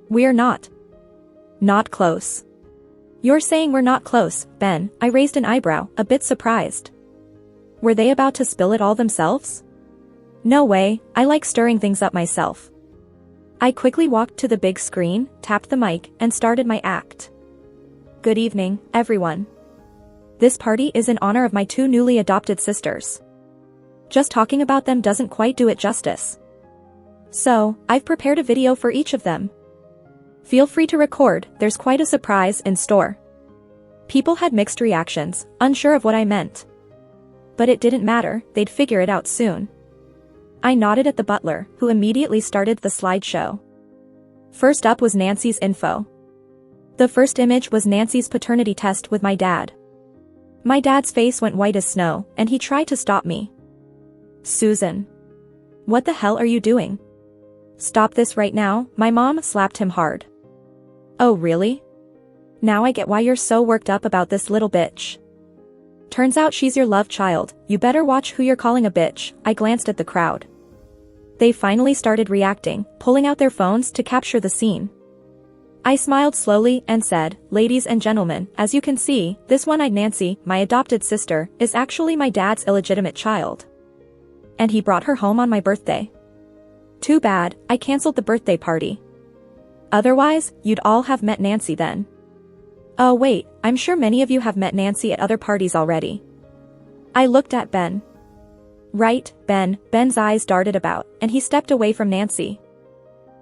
We're not. Not close. You're saying we're not close, Ben. I raised an eyebrow, a bit surprised. Were they about to spill it all themselves? No way, I like stirring things up myself. I quickly walked to the big screen, tapped the mic, and started my act. Good evening, everyone. This party is in honor of my two newly adopted sisters. Just talking about them doesn't quite do it justice. So, I've prepared a video for each of them. Feel free to record, there's quite a surprise in store. People had mixed reactions, unsure of what I meant. But it didn't matter, they'd figure it out soon. I nodded at the butler, who immediately started the slideshow. First up was Nancy's info. The first image was Nancy's paternity test with my dad. My dad's face went white as snow, and he tried to stop me. Susan. What the hell are you doing? Stop this right now, my mom slapped him hard. Oh really? Now I get why you're so worked up about this little bitch. Turns out she's your love child, you better watch who you're calling a bitch. I glanced at the crowd. They finally started reacting, pulling out their phones to capture the scene. I smiled slowly and said, ladies and gentlemen, as you can see, this one-eyed Nancy, my adopted sister, is actually my dad's illegitimate child. And he brought her home on my birthday. Too bad, I canceled the birthday party. Otherwise, you'd all have met Nancy then. Oh wait, I'm sure many of you have met Nancy at other parties already. I looked at Ben. Right, Ben. Ben's eyes darted about, and he stepped away from Nancy.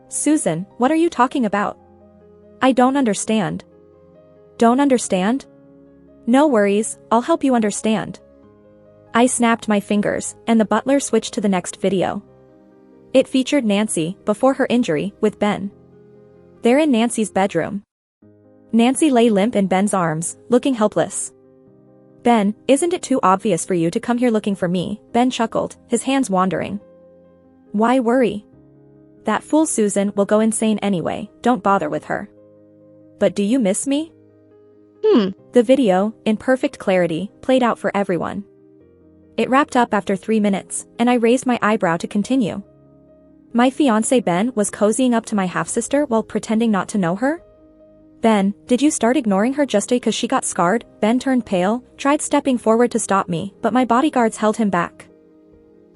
Susan, what are you talking about? I don't understand. Don't understand? No worries, I'll help you understand. I snapped my fingers, and the butler switched to the next video. It featured Nancy, before her injury, with Ben. They're in Nancy's bedroom. Nancy lay limp in Ben's arms, looking helpless. Ben, isn't it too obvious for you to come here looking for me? Ben chuckled, his hands wandering. Why worry? That fool Susan will go insane anyway, don't bother with her. But do you miss me? The video, in perfect clarity, played out for everyone. It wrapped up after 3 minutes, and I raised my eyebrow to continue. My fiancé Ben was cozying up to my half-sister while pretending not to know her? Ben, did you start ignoring her just because she got scarred? Ben turned pale, tried stepping forward to stop me, but my bodyguards held him back.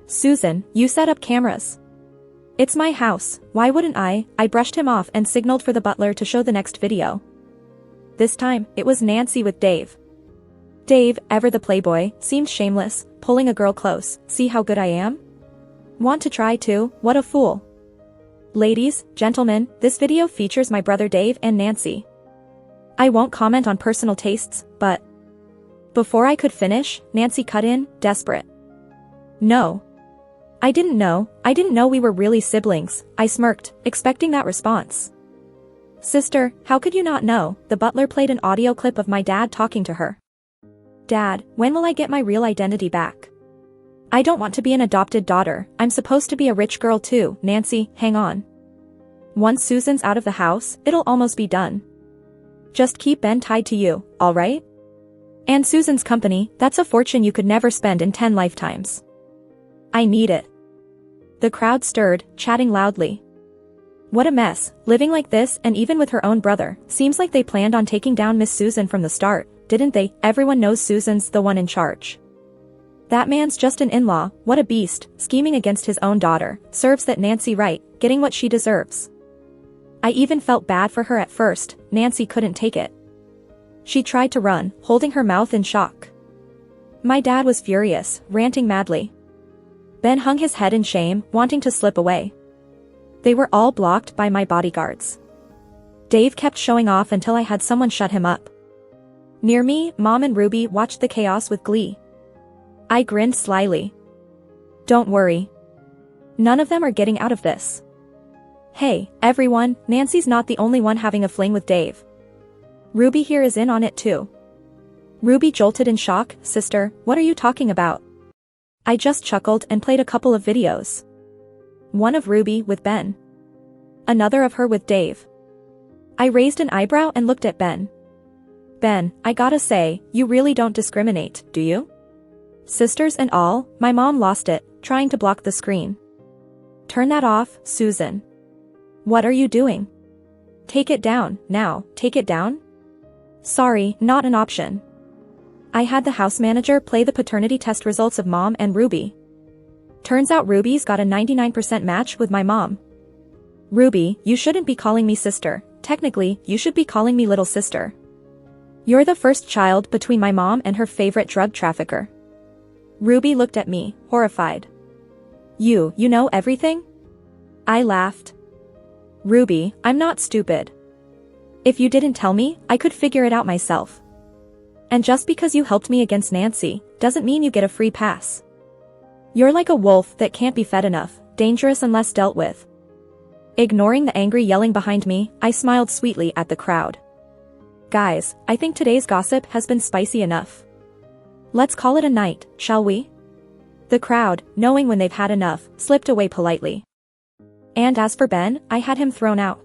Susan, you set up cameras. It's my house, why wouldn't I? I brushed him off and signaled for the butler to show the next video. This time, it was Nancy with Dave. Dave, ever the playboy, seemed shameless, pulling a girl close. See how good I am? Want to try too? What a fool. Ladies, gentlemen, this video features my brother Dave and Nancy. I won't comment on personal tastes, but... Before I could finish, Nancy cut in, desperate. No. I didn't know we were really siblings, I smirked, expecting that response. Sister, how could you not know? The butler played an audio clip of my dad talking to her. Dad, when will I get my real identity back? I don't want to be an adopted daughter, I'm supposed to be a rich girl too. Nancy, hang on. Once Susan's out of the house, it'll almost be done. Just keep Ben tied to you, alright? And Susan's company, that's a fortune you could never spend in 10 lifetimes. I need it. The crowd stirred, chatting loudly. What a mess, living like this and even with her own brother. Seems like they planned on taking down Miss Susan from the start, didn't they? Everyone knows Susan's the one in charge. That man's just an in-law, what a beast, scheming against his own daughter. Serves that Nancy right, getting what she deserves. I even felt bad for her at first. Nancy couldn't take it. She tried to run, holding her mouth in shock. My dad was furious, ranting madly. Ben hung his head in shame, wanting to slip away. They were all blocked by my bodyguards. Dave kept showing off until I had someone shut him up. Near me, Mom and Ruby watched the chaos with glee. I grinned slyly. Don't worry. None of them are getting out of this. Hey, everyone, Nancy's not the only one having a fling with Dave. Ruby here is in on it too. Ruby jolted in shock. Sister, what are you talking about? I just chuckled and played a couple of videos. One of Ruby with Ben. Another of her with Dave. I raised an eyebrow and looked at Ben. Ben, I gotta say, you really don't discriminate, do you? Sisters and all, my mom lost it, trying to block the screen. Turn that off, Susan. What are you doing? Take it down, now, take it down? Sorry, not an option. I had the house manager play the paternity test results of Mom and Ruby. Turns out Ruby's got a 99% match with my mom. Ruby, you shouldn't be calling me sister. Technically, you should be calling me little sister. You're the first child between my mom and her favorite drug trafficker. Ruby looked at me, horrified. You know everything? I laughed. Ruby, I'm not stupid. If you didn't tell me, I could figure it out myself. And just because you helped me against Nancy, doesn't mean you get a free pass. You're like a wolf that can't be fed enough, dangerous unless dealt with. Ignoring the angry yelling behind me, I smiled sweetly at the crowd. Guys, I think today's gossip has been spicy enough. Let's call it a night, shall we? The crowd, knowing when they've had enough, slipped away politely. And as for Ben, I had him thrown out.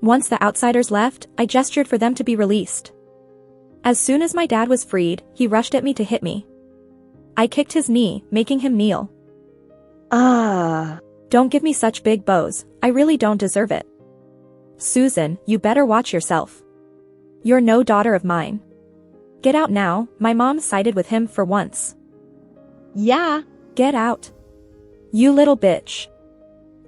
Once the outsiders left, I gestured for them to be released. As soon as my dad was freed, he rushed at me to hit me. I kicked his knee, making him kneel. Don't give me such big bows, I really don't deserve it. Susan, you better watch yourself. You're no daughter of mine. Get out now, my mom sided with him for once.
Yeah.
Get out. You little bitch.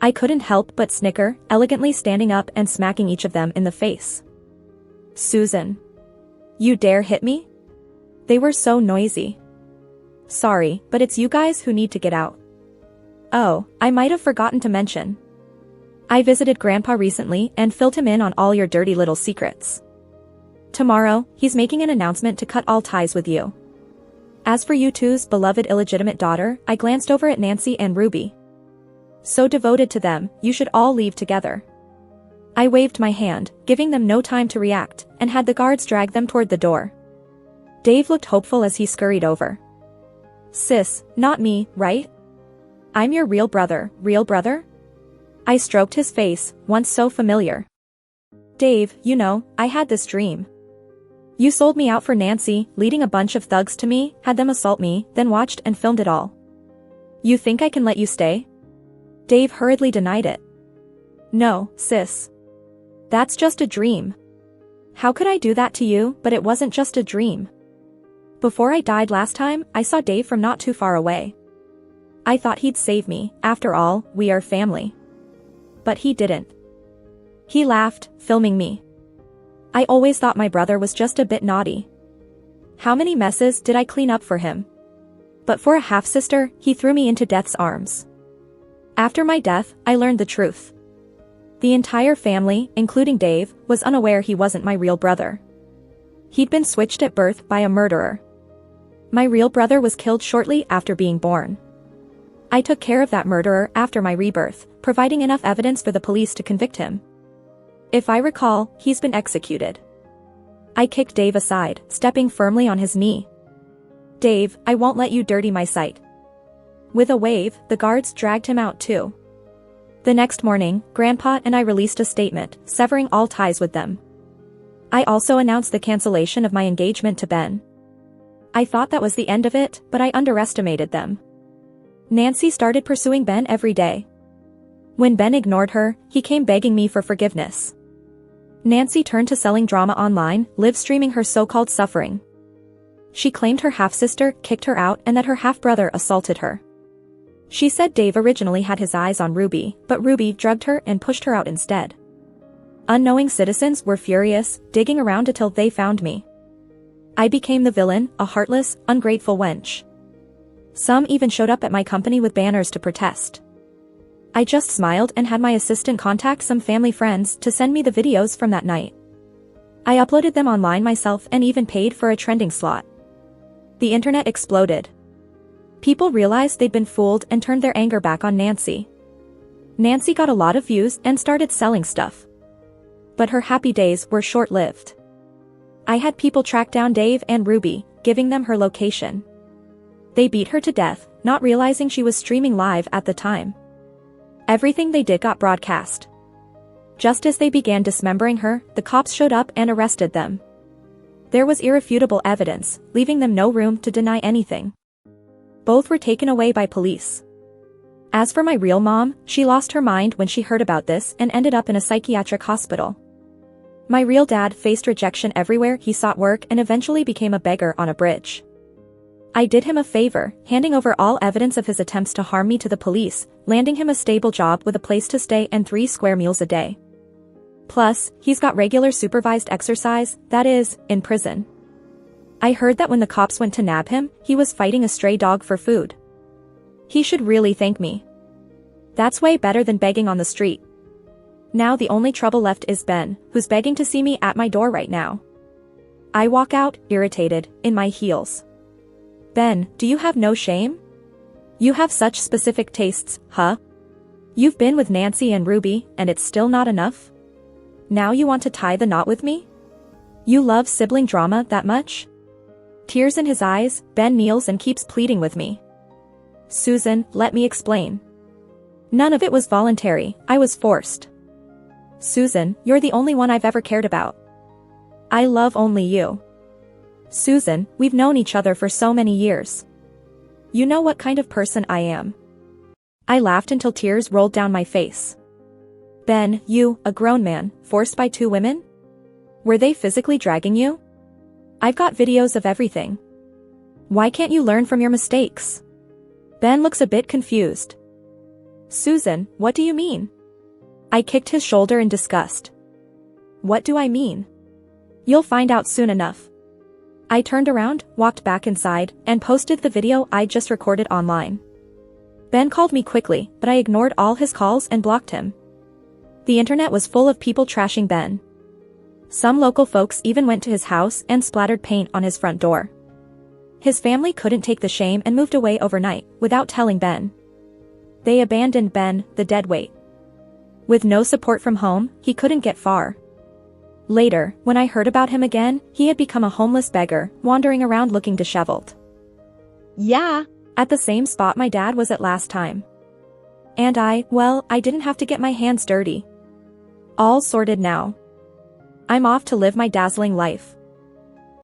I couldn't help but snicker, elegantly standing up and smacking each of them in the face. Susan. You dare hit me? They were so noisy. Sorry, but it's you guys who need to get out. Oh, I might have forgotten to mention. I visited Grandpa recently and filled him in on all your dirty little secrets. Tomorrow, he's making an announcement to cut all ties with you. As for you two's beloved illegitimate daughter, I glanced over at Nancy and Ruby. So devoted to them, you should all leave together. I waved my hand, giving them no time to react, and had the guards drag them toward the door. Dave looked hopeful as he scurried over. Sis, not me, right? I'm your real brother, real brother? I stroked his face, once so familiar. Dave, you know, I had this dream. You sold me out for Nancy, leading a bunch of thugs to me, had them assault me, then watched and filmed it all. You think I can let you stay? Dave hurriedly denied it. No, sis. That's just a dream. How could I do that to you? But it wasn't just a dream. Before I died last time, I saw Dave from not too far away. I thought he'd save me, after all, we are family. But he didn't. He laughed, filming me. I always thought my brother was just a bit naughty. How many messes did I clean up for him? But for a half-sister, he threw me into death's arms. After my death, I learned the truth. The entire family, including Dave, was unaware he wasn't my real brother. He'd been switched at birth by a murderer. My real brother was killed shortly after being born. I took care of that murderer after my rebirth, providing enough evidence for the police to convict him. If I recall, he's been executed. I kicked Dave aside, stepping firmly on his knee. Dave, I won't let you dirty my sight. With a wave, the guards dragged him out too. The next morning, Grandpa and I released a statement, severing all ties with them. I also announced the cancellation of my engagement to Ben. I thought that was the end of it, but I underestimated them. Nancy started pursuing Ben every day. When Ben ignored her, he came begging me for forgiveness. Nancy turned to selling drama online, live-streaming her so-called suffering. She claimed her half-sister kicked her out and that her half-brother assaulted her. She said Dave originally had his eyes on Ruby, but Ruby drugged her and pushed her out instead. Unknowing citizens were furious, digging around until they found me. I became the villain, a heartless, ungrateful wench. Some even showed up at my company with banners to protest. I just smiled and had my assistant contact some family friends to send me the videos from that night. I uploaded them online myself and even paid for a trending slot. The internet exploded. People realized they'd been fooled and turned their anger back on Nancy. Nancy got a lot of views and started selling stuff. But her happy days were short-lived. I had people track down Dave and Ruby, giving them her location. They beat her to death, not realizing she was streaming live at the time. Everything they did got broadcast. Just as they began dismembering her, the cops showed up and arrested them. There was irrefutable evidence, leaving them no room to deny anything. Both were taken away by police. As for my real mom, she lost her mind when she heard about this and ended up in a psychiatric hospital. My real dad faced rejection everywhere he sought work and eventually became a beggar on a bridge. I did him a favor, handing over all evidence of his attempts to harm me to the police, landing him a stable job with a place to stay and 3 square meals a day. Plus, he's got regular supervised exercise, that is, in prison. I heard that when the cops went to nab him, he was fighting a stray dog for food. He should really thank me. That's way better than begging on the street. Now the only trouble left is Ben, who's begging to see me at my door right now. I walk out, irritated, in my heels. Ben, do you have no shame? You have such specific tastes, huh? You've been with Nancy and Ruby, and it's still not enough? Now you want to tie the knot with me? You love sibling drama that much? Tears in his eyes, Ben kneels and keeps pleading with me. Susan, let me explain. None of it was voluntary, I was forced. Susan, you're the only one I've ever cared about. I love only you. Susan, we've known each other for so many years. You know what kind of person I am. I laughed until tears rolled down my face. Ben, you, a grown man, forced by 2 women? Were they physically dragging you? I've got videos of everything. Why can't you learn from your mistakes? Ben looks a bit confused. Susan, what do you mean? I kicked his shoulder in disgust. What do I mean? You'll find out soon enough. I turned around, walked back inside, and posted the video I'd just recorded online. Ben called me quickly, but I ignored all his calls and blocked him. The internet was full of people trashing Ben. Some local folks even went to his house and splattered paint on his front door. His family couldn't take the shame and moved away overnight, without telling Ben. They abandoned Ben, the deadweight. With no support from home, he couldn't get far. Later, when I heard about him again, he had become a homeless beggar, wandering around looking disheveled.
Yeah.
At the same spot my dad was at last time. And well, I didn't have to get my hands dirty. All sorted now. I'm off to live my dazzling life.